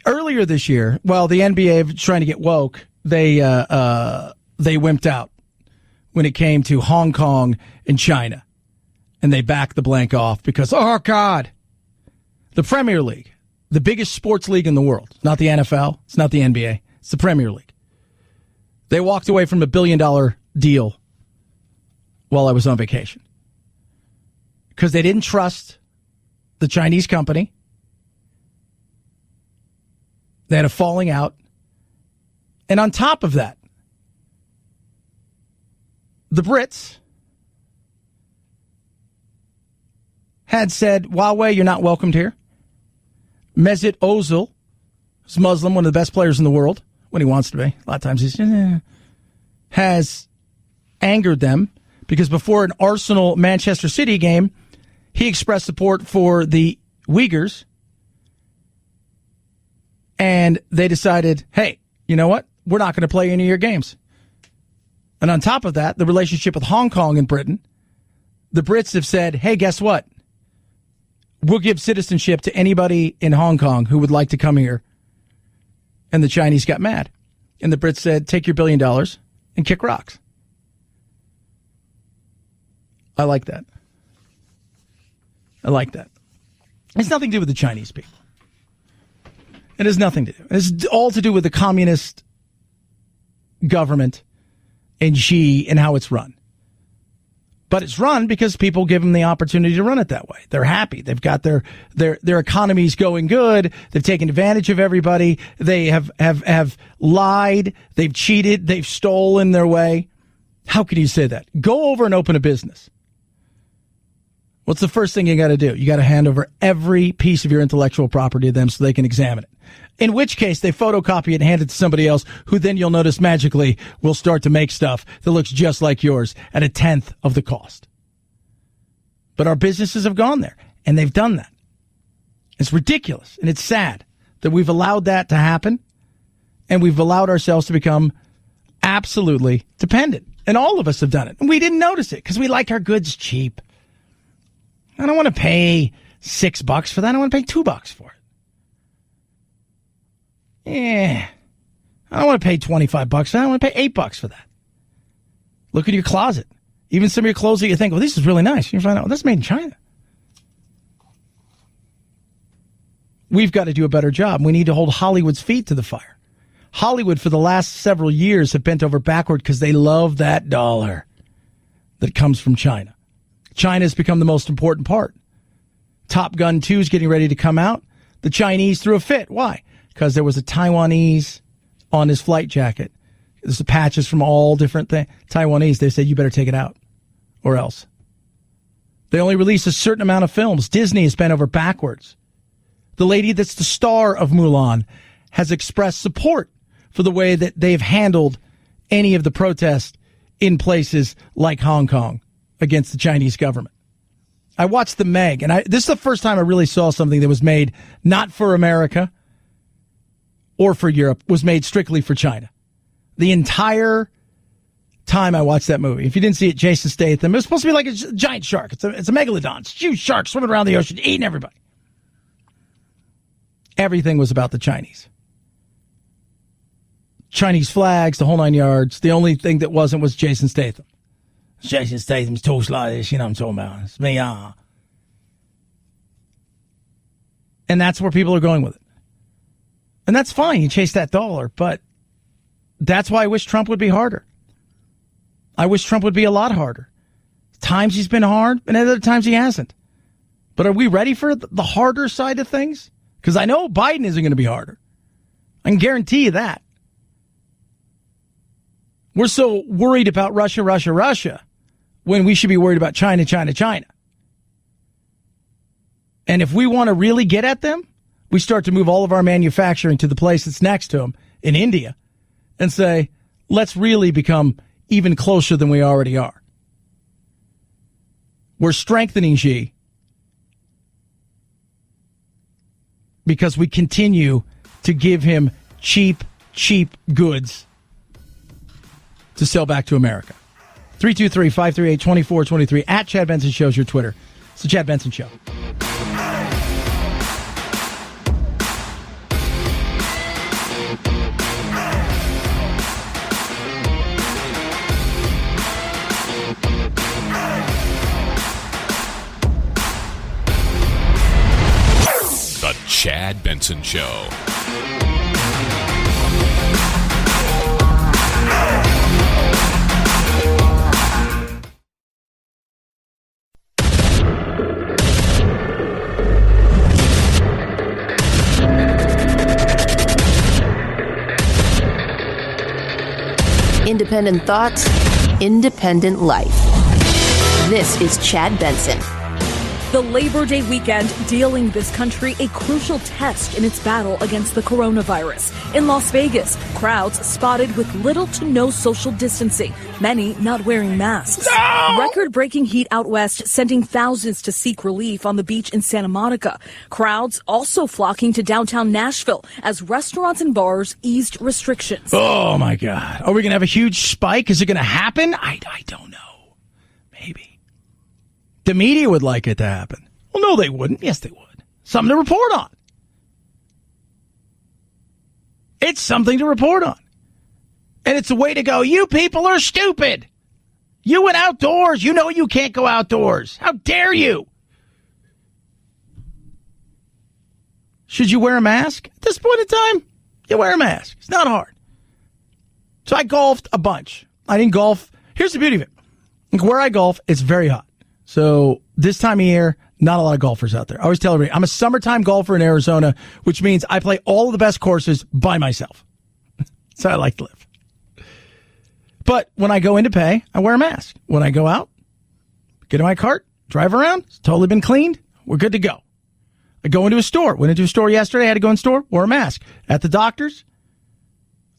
Earlier this year, while the NBA was trying to get woke, they wimped out when it came to Hong Kong and China. And they backed the blank off because, oh, God, the Premier League, the biggest sports league in the world, not the NFL, it's not the NBA, it's the Premier League. They walked away from $1 billion deal while I was on vacation because they didn't trust the Chinese company. They had a falling out. And on top of that, the Brits had said, Huawei, you're not welcomed here. Mesut Ozil, who's Muslim, one of the best players in the world, when he wants to be. A lot of times he's, has angered them because before an Arsenal-Manchester City game, he expressed support for the Uyghurs. And they decided, hey, you know what? We're not going to play any of your games. And on top of that, the relationship with Hong Kong and Britain, the Brits have said, hey, guess what? We'll give citizenship to anybody in Hong Kong who would like to come here. And the Chinese got mad. And the Brits said, take your $1 billion and kick rocks. I like that. I like that. It's nothing to do with the Chinese people. It has nothing to do. It's all to do with the communist government and Xi and how it's run. But it's run because people give them the opportunity to run it that way. They're happy. They've got their economy's going good. They've taken advantage of everybody. They have lied. They've cheated. They've stolen their way. How can you say that? Go over and open a business. What's the first thing you got to do? You got to hand over every piece of your intellectual property to them so they can examine it. In which case, they photocopy it and hand it to somebody else who then you'll notice magically will start to make stuff that looks just like yours at 1/10 of the cost. But our businesses have gone there, and they've done that. It's ridiculous, and it's sad that we've allowed that to happen, and we've allowed ourselves to become absolutely dependent. And all of us have done it. And we didn't notice it because we like our goods cheap. I don't want to pay $6 for that. I want to pay $2 for it. Yeah. I don't want to pay $25 for that. I want to pay $8 for that. Look at your closet. Even some of your clothes that you think, well, this is really nice. You find out, well, that's made in China. We've got to do a better job. We need to hold Hollywood's feet to the fire. Hollywood, for the last several years, have bent over backward because they love that dollar that comes from China. China has become the most important part. Top Gun 2 is getting ready to come out. The Chinese threw a fit. Why? Because there was a Taiwanese on his flight jacket. There's the patches from all different things. Taiwanese, they said, you better take it out or else. They only release a certain amount of films. Disney has bent over backwards. The lady that's the star of Mulan has expressed support for the way that they've handled any of the protests in places like Hong Kong against the Chinese government. I watched The Meg, and this is the first time I really saw something that was made not for America or for Europe, was made strictly for China. The entire time I watched that movie, if you didn't see it, Jason Statham, it was supposed to be like a giant shark. It's a megalodon. It's a huge shark swimming around the ocean, eating everybody. Everything was about the Chinese. Chinese flags, the whole 9 yards. The only thing that wasn't was Jason Statham. Jason Statham's too sluggish, you know what I'm talking about. It's me, And that's where people are going with it. And that's fine. You chase that dollar, but that's why I wish Trump would be harder. I wish Trump would be a lot harder. Times he's been hard, and other times he hasn't. But are we ready for the harder side of things? Because I know Biden isn't going to be harder. I can guarantee you that. We're so worried about Russia, Russia, Russia, when we should be worried about China, China, China. And if we want to really get at them, we start to move all of our manufacturing to the place that's next to them in India and say, let's really become even closer than we already are. We're strengthening Xi because we continue to give him cheap goods to sell back to America. 323-538-2423. At Chad Benson Show is your Twitter. It's the Chad Benson Show. The Chad Benson Show. Independent thoughts, independent life. This is Chad Benson. The Labor Day weekend dealing this country a crucial test in its battle against the coronavirus. In Las Vegas, crowds spotted with little to no social distancing, many not wearing masks. No! Record-breaking heat out west sending thousands to seek relief on the beach in Santa Monica. Crowds also flocking to downtown Nashville as restaurants and bars eased restrictions. Oh, my God. Are we going to have a huge spike? Is it going to happen? I don't know. Maybe. The media would like it to happen. Well, no, they wouldn't. Yes, they would. Something to report on. It's something to report on. And it's a way to go, you people are stupid. You went outdoors. You know you can't go outdoors. How dare you? Should you wear a mask? At this point in time, you wear a mask. It's not hard. So I golfed a bunch. I didn't golf. Here's the beauty of it. Like where I golf, it's very hot. So this time of year, not a lot of golfers out there. I always tell everybody, I'm a summertime golfer in Arizona, which means I play all of the best courses by myself. That's how I like to live. But when I go in to pay, I wear a mask. When I go out, get in my cart, drive around, it's totally been cleaned, we're good to go. I go into a store. Went into a store yesterday, I had to go in the store, wore a mask. At the doctor's,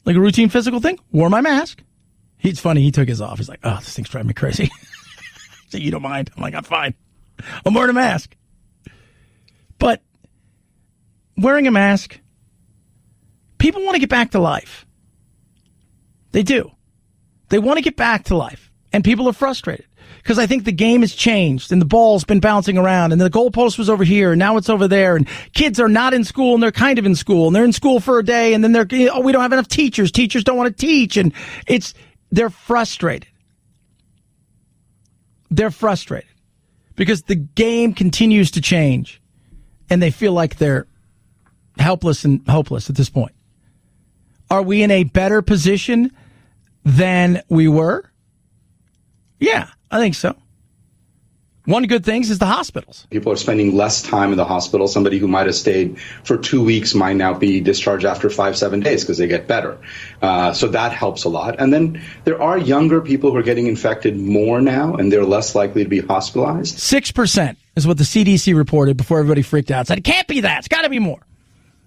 like a routine physical thing, wore my mask. It's funny, he took his off. He's like, oh, this thing's driving me crazy. So you don't mind? I'm like, I'm fine. I'm wearing a mask. But wearing a mask, people want to get back to life. They do. They want to get back to life. And people are frustrated because I think the game has changed and the ball's been bouncing around and the goalpost was over here and now it's over there and kids are not in school and they're kind of in school and they're in school for a day and then we don't have enough teachers. Teachers don't want to teach and they're frustrated. They're frustrated because the game continues to change and they feel like they're helpless and hopeless at this point. Are we in a better position than we were? Yeah, I think so. One good thing is the hospitals. People are spending less time in the hospital. Somebody who might have stayed for 2 weeks might now be discharged after 5-7 days because they get better. So that helps a lot. And then there are younger people who are getting infected more now, and they're less likely to be hospitalized. 6% is what the CDC reported before everybody freaked out. Said, it can't be that. It's got to be more.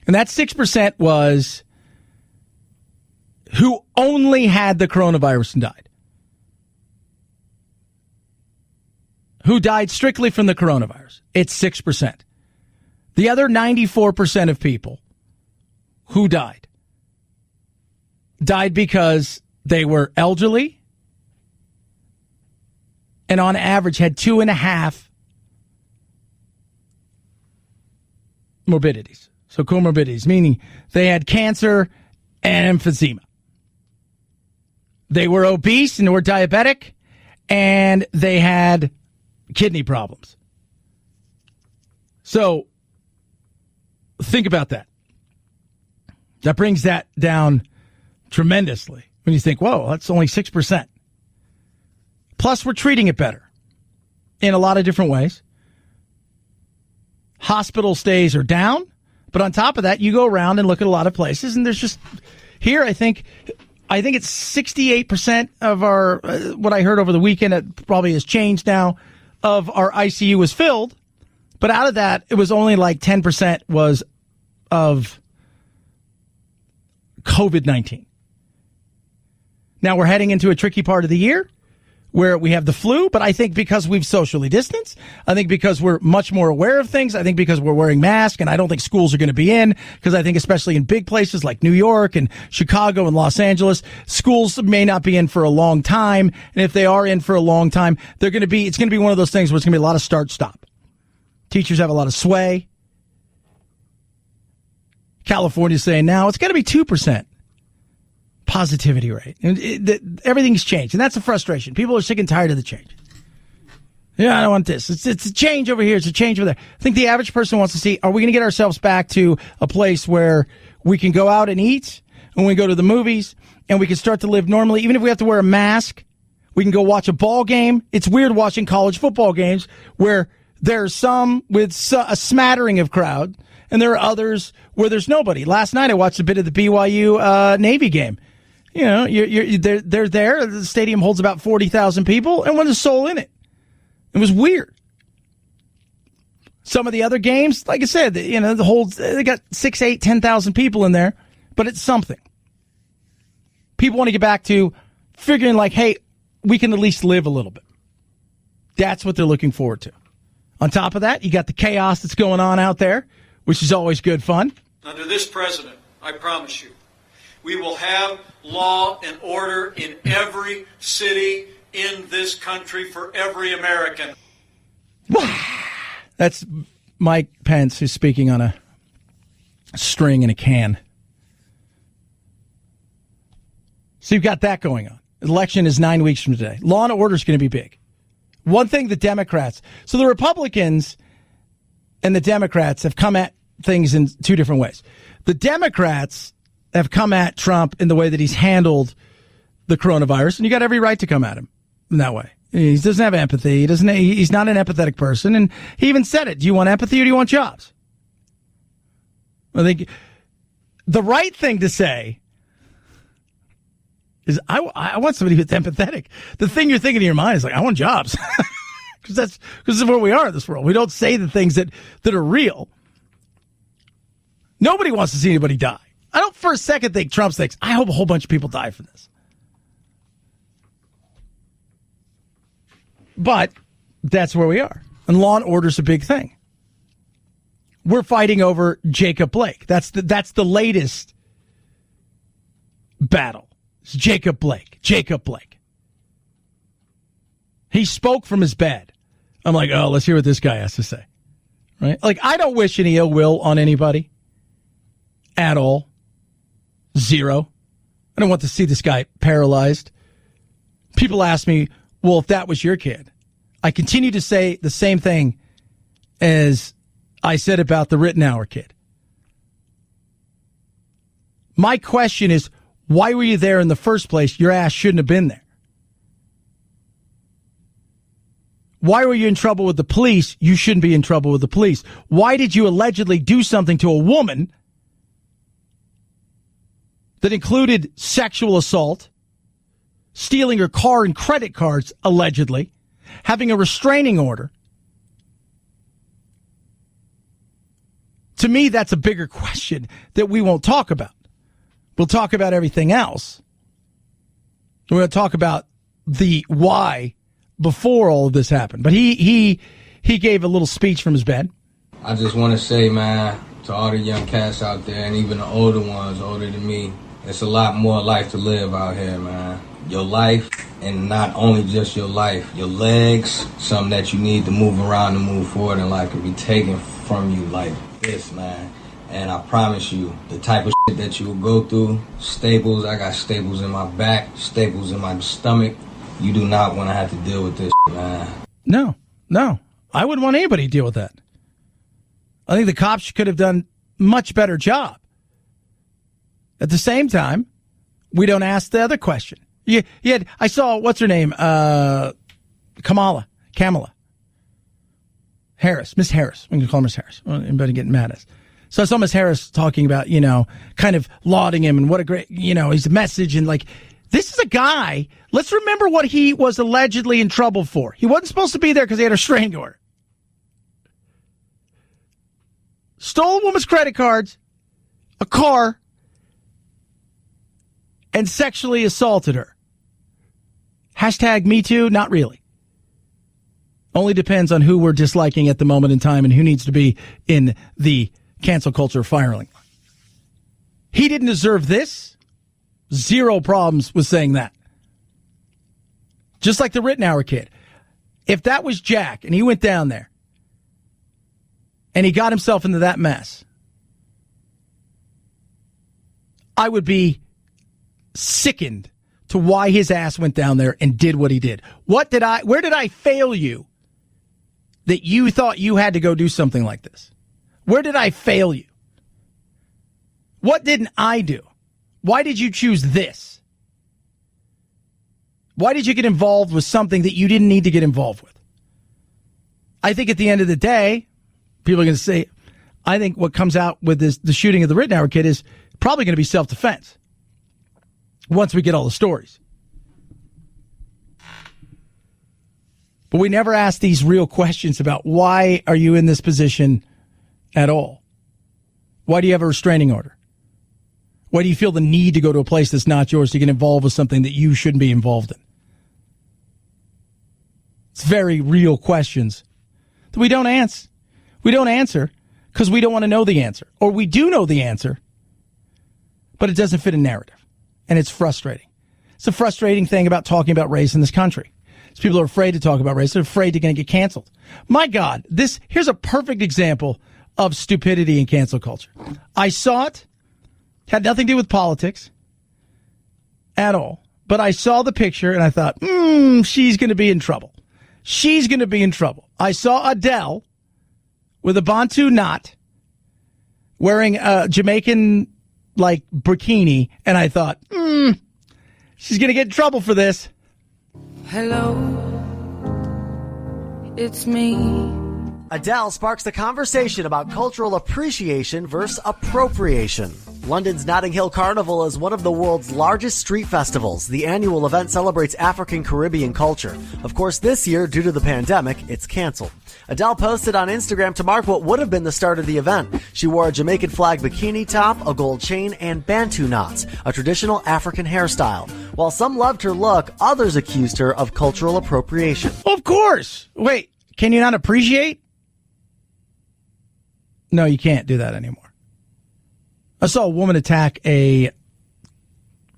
And that 6% was who only had the coronavirus and died. Who died strictly from the coronavirus. It's 6%. The other 94% of people who died because they were elderly and on average had 2.5 morbidities. So comorbidities, meaning they had cancer and emphysema. They were obese and were diabetic, and they had kidney problems. So think about that. That brings that down tremendously when you think, whoa, that's only 6%. Plus, we're treating it better in a lot of different ways. Hospital stays are down, but on top of that, you go around and look at a lot of places, and there's just here, I think it's 68% of our, what I heard over the weekend, it probably has changed now, of our ICU was filled. But out of that, it was only like 10% was of COVID-19. Now we're heading into a tricky part of the year where we have the flu, but I think because we've socially distanced, I think because we're much more aware of things, I think because we're wearing masks, and I don't think schools are going to be in, because I think especially in big places like New York and Chicago and Los Angeles, schools may not be in for a long time, and if they are in for a long time, it's going to be one of those things where it's going to be a lot of start-stop. Teachers have a lot of sway. California's saying now it's got to be 2%. Positivity rate. And everything's changed, and that's a frustration. People are sick and tired of the change. Yeah, I don't want this. It's a change over here. It's a change over there. I think the average person wants to see, are we going to get ourselves back to a place where we can go out and eat, and we go to the movies, and we can start to live normally, even if we have to wear a mask? We can go watch a ball game. It's weird watching college football games where there's some with a smattering of crowd, and there are others where there's nobody. Last night I watched a bit of the BYU Navy game. You know, they're there. The stadium holds about 40,000 people, and there's a soul in it. It was weird. Some of the other games, like I said, they got 6, 8, 10,000 people in there, but it's something. People want to get back to figuring like, hey, we can at least live a little bit. That's what they're looking forward to. On top of that, you got the chaos that's going on out there, which is always good fun. Under this president, I promise you, we will have law and order in every city in this country for every American. That's Mike Pence, who's speaking on a string in a can. So you've got that going on. Election is 9 weeks from today. Law and order is going to be big. One thing the Democrats, so the Republicans and the Democrats have come at things in two different ways. The Democrats have come at Trump in the way that he's handled the coronavirus, and you got every right to come at him in that way. He doesn't have empathy. He's not an empathetic person, and he even said it. Do you want empathy or do you want jobs? I think the right thing to say is I want somebody who's empathetic. The thing you're thinking in your mind is like, I want jobs. Because this is where we are in this world. We don't say the things that are real. Nobody wants to see anybody die. I don't for a second think Trump thinks, I hope a whole bunch of people die from this. But that's where we are. And law and order is a big thing. We're fighting over Jacob Blake. That's the latest battle. It's Jacob Blake. Jacob Blake. He spoke from his bed. I'm like, oh, let's hear what this guy has to say. Right? Like, I don't wish any ill will on anybody at all. Zero. I don't want to see this guy paralyzed. People ask me, well, if that was your kid, I continue to say the same thing as I said about the Rittenhour kid. My question is, why were you there in the first place? Your ass shouldn't have been there. Why were you in trouble with the police? You shouldn't be in trouble with the police. Why did you allegedly do something to a woman that included sexual assault, stealing her car and credit cards, allegedly, having a restraining order? To me, that's a bigger question that we won't talk about. We'll talk about everything else. We're going to talk about the why before all of this happened. But he gave a little speech from his bed. I just want to say, man, to all the young cats out there, and even the older ones, older than me, it's a lot more life to live out here, man. Your life, and not only just your life, your legs, something that you need to move around and move forward in life, can be taken from you like this, man. And I promise you, the type of shit that you will go through, staples, I got staples in my back, staples in my stomach. You do not want to have to deal with this shit, man. No. I wouldn't want anybody to deal with that. I think the cops could have done much better job. At the same time, we don't ask the other question. I saw, what's her name? Kamala Harris, Miss Harris. We can call her Miss Harris. Anybody getting mad at us? So I saw Miss Harris talking about, kind of lauding him and what a great, his message. And like, this is a guy, let's remember what he was allegedly in trouble for. He wasn't supposed to be there because he had a restraining order. Stole a woman's credit cards, a car, and sexually assaulted her. Hashtag Me Too? Not really. Only depends on who we're disliking at the moment in time and who needs to be in the cancel culture firing. He didn't deserve this. Zero problems with saying that. Just like the Rittenhour kid. If that was Jack and he went down there and he got himself into that mess, I would be sickened to why his ass went down there and did what he did. Where did I fail you that you thought you had to go do something like this? Where did I fail you? What didn't I do? Why did you choose this? Why did you get involved with something that you didn't need to get involved with? I think at the end of the day, people are going to say, I think what comes out with the shooting of the Rittenhour kid is probably going to be self-defense once we get all the stories. But we never ask these real questions about why are you in this position at all? Why do you have a restraining order? Why do you feel the need to go to a place that's not yours to get involved with something that you shouldn't be involved in? It's very real questions that we don't answer. We don't answer because we don't want to know the answer. Or we do know the answer, but it doesn't fit a narrative. And it's frustrating. It's a frustrating thing about talking about race in this country. People are afraid to talk about race. They're afraid they're going to get canceled. My God, here's a perfect example of stupidity in cancel culture. I saw it. Had nothing to do with politics at all. But I saw the picture and I thought, she's going to be in trouble. She's going to be in trouble. I saw Adele with a Bantu knot wearing a Jamaican bikini, and I thought, she's going to get in trouble for this. Hello, it's me. Adele sparks the conversation about cultural appreciation versus appropriation. London's Notting Hill Carnival is one of the world's largest street festivals. The annual event celebrates African Caribbean culture. Of course, this year, due to the pandemic, it's canceled. Adele posted on Instagram to mark what would have been the start of the event. She wore a Jamaican flag bikini top, a gold chain, and Bantu knots, a traditional African hairstyle. While some loved her look, others accused her of cultural appropriation. Of course. Wait, can you not appreciate? No, you can't do that anymore. I saw a woman attack a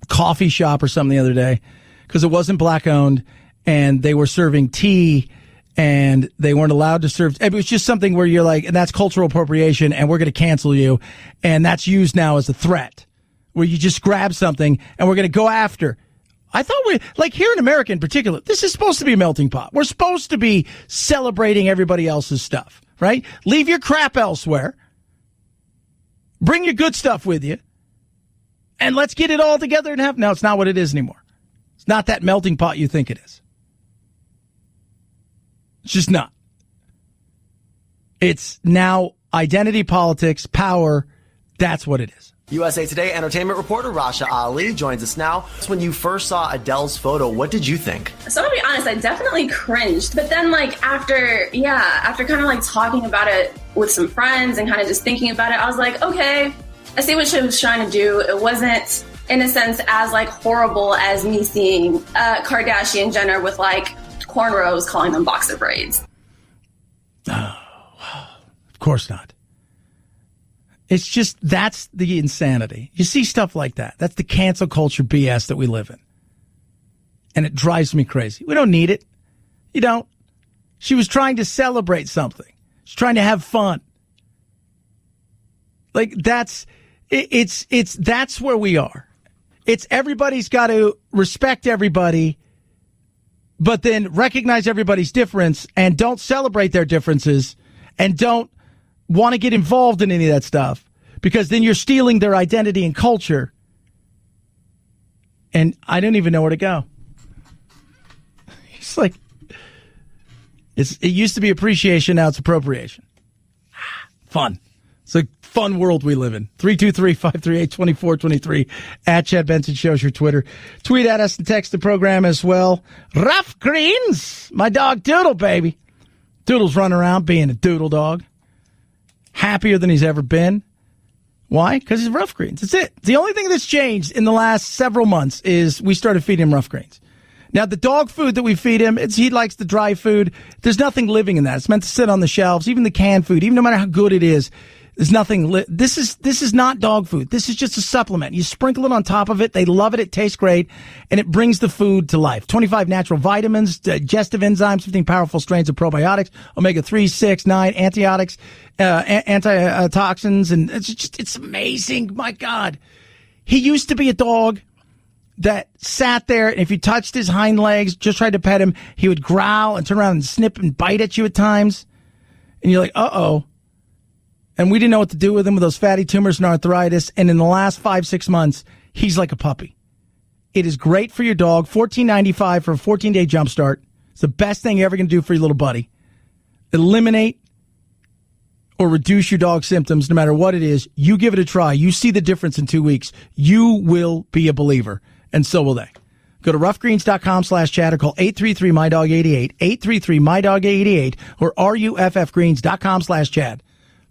coffee shop or something the other day because it wasn't black owned and they were serving tea and they weren't allowed to serve. It was just something where you're like, and that's cultural appropriation and we're going to cancel you. And that's used now as a threat where you just grab something and we're going to go after. I thought here in America in particular, this is supposed to be a melting pot. We're supposed to be celebrating everybody else's stuff, right? Leave your crap elsewhere. Bring your good stuff with you, and let's get it all together and have... No, it's not what it is anymore. It's not that melting pot you think it is. It's just not. It's now identity politics, power. That's what it is. USA Today entertainment reporter Rasha Ali joins us now. When you first saw Adele's photo, what did you think? So to be honest, I definitely cringed. But then after kind of talking about it with some friends and kind of just thinking about it, I was like, okay, I see what she was trying to do. It wasn't, in a sense, as horrible as me seeing Kardashian Jenner with cornrows calling them boxer braids. Oh, of course not. It's just, that's the insanity. You see stuff like that. That's the cancel culture BS that we live in. And it drives me crazy. We don't need it. You don't. She was trying to celebrate something. She's trying to have fun. Like that's where we are. It's everybody's got to respect everybody, but then recognize everybody's difference and don't celebrate their differences and don't want to get involved in any of that stuff because then you're stealing their identity and culture. And I don't even know where to go. It's like, it used to be appreciation, now it's appropriation. Fun. It's a fun world we live in. 323-538-2423 at Chad Benson Show's your Twitter. Tweet at us and text the program as well. Rough Greens, my dog Doodle, baby. Doodle's running around being a doodle dog. Happier than he's ever been. Why? Because he's Rough Greens. That's it. The only thing that's changed in the last several months is we started feeding him Rough Greens. Now, the dog food that we feed him, he likes the dry food. There's nothing living in that. It's meant to sit on the shelves. Even the canned food, even no matter how good it is, there's nothing. This is not dog food. This is just a supplement. You sprinkle it on top of it. They love it. It tastes great, and it brings the food to life. 25 natural vitamins, digestive enzymes, 15 powerful strains of probiotics, omega-3, 6, 9, antibiotics, antitoxins, and it's amazing. My God. He used to be a dog that sat there, and if you touched his hind legs, just tried to pet him, he would growl and turn around and snip and bite at you at times. And you're like, uh-oh. And we didn't know what to do with him with those fatty tumors and arthritis. And in the last 5-6 months, he's like a puppy. It is great for your dog. $14.95 for a 14-day jumpstart. It's the best thing you're ever going to do for your little buddy. Eliminate or reduce your dog's symptoms, no matter what it is. You give it a try. You see the difference in 2 weeks. You will be a believer. And so will they. Go to roughgreens.com/chat or call 833-MyDog88, 833-MyDog88, or ruffgreens.com/chat.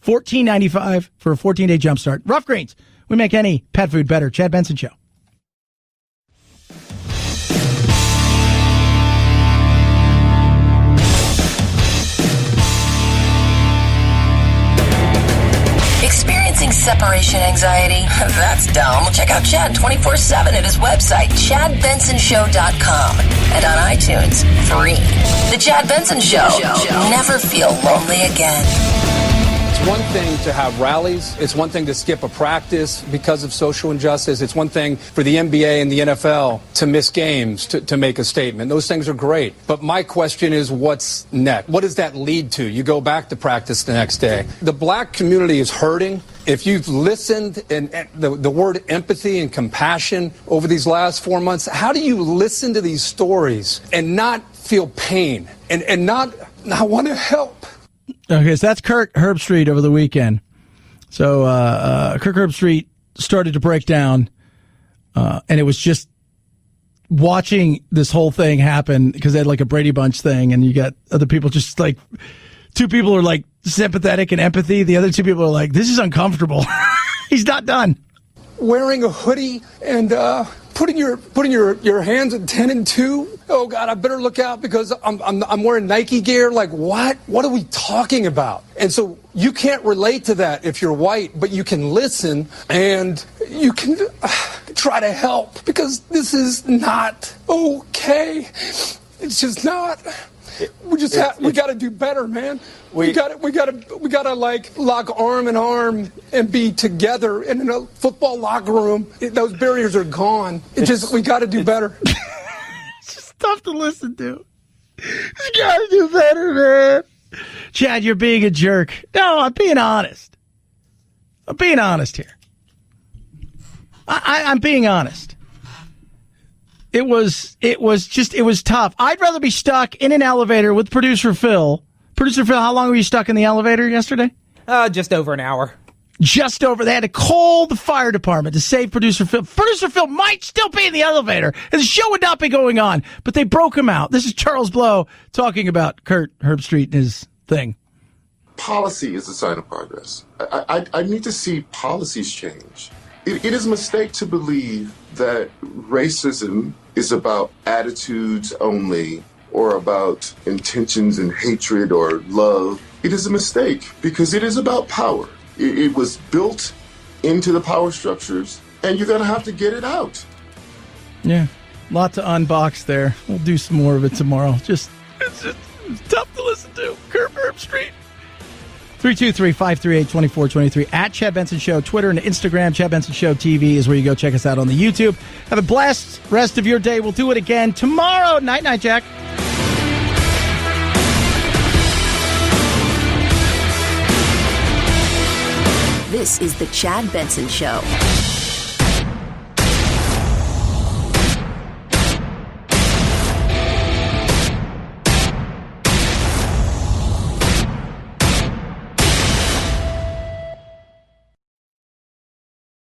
$14.95 for a 14-day jumpstart. Rough Greens. We make any pet food better. Chad Benson Show. Experiencing separation anxiety? That's dumb. Check out Chad 24/7 at his website, ChadBensonShow.com, and on iTunes, free. The Chad Benson Show. Never feel lonely again. It's one thing to have rallies. It's one thing to skip a practice because of social injustice. It's one thing for the NBA and the NFL to miss games to make a statement. Those things are great. But my question is, what's next? What does that lead to? You go back to practice the next day. The black community is hurting. If you've listened and the word empathy and compassion over these last 4 months, how do you listen to these stories and not feel pain and not want to help? Okay, so that's Kirk Herbstreit over the weekend. So Kirk Herbstreit started to break down, and it was just watching this whole thing happen because they had like a Brady Bunch thing, and you got other people just like, two people are like sympathetic and empathy. The other two people are like, this is uncomfortable. He's not done. Wearing a hoodie and putting your hands at 10 and 2. Oh God, I better look out because I'm wearing Nike gear. Like what? What are we talking about? And so you can't relate to that if you're white, but you can listen and you can try to help because this is not okay. It's just not. We got to do better, man. We got to like lock arm in arm and be together. And in a football locker room, those barriers are gone. We got to do better. It's just tough to listen to. You got to do better, man. Chad, you're being a jerk. No, I'm being honest. I'm being honest here. I'm being honest. It was tough. I'd rather be stuck in an elevator with producer Phil. Producer Phil, how long were you stuck in the elevator yesterday? Just over an hour. Just over. They had to call the fire department to save producer Phil. Producer Phil might still be in the elevator, and the show would not be going on, but they broke him out. This is Charles Blow talking about Kurt Herbstreit and his thing. Policy is a sign of progress. I need to see policies change. It is a mistake to believe that racism is about attitudes only or about intentions and hatred or love. It is a mistake because it is about power. It was built into the power structures, and you're going to have to get it out. Yeah, lot to unbox there. We'll do some more of it tomorrow. It's tough to listen to. Kurt Herbstreit. 323-538-2423 at Chad Benson Show. Twitter and Instagram, Chad Benson Show TV is where you go check us out on the YouTube. Have a blessed rest of your day. We'll do it again tomorrow. Night, Jack. This is the Chad Benson Show.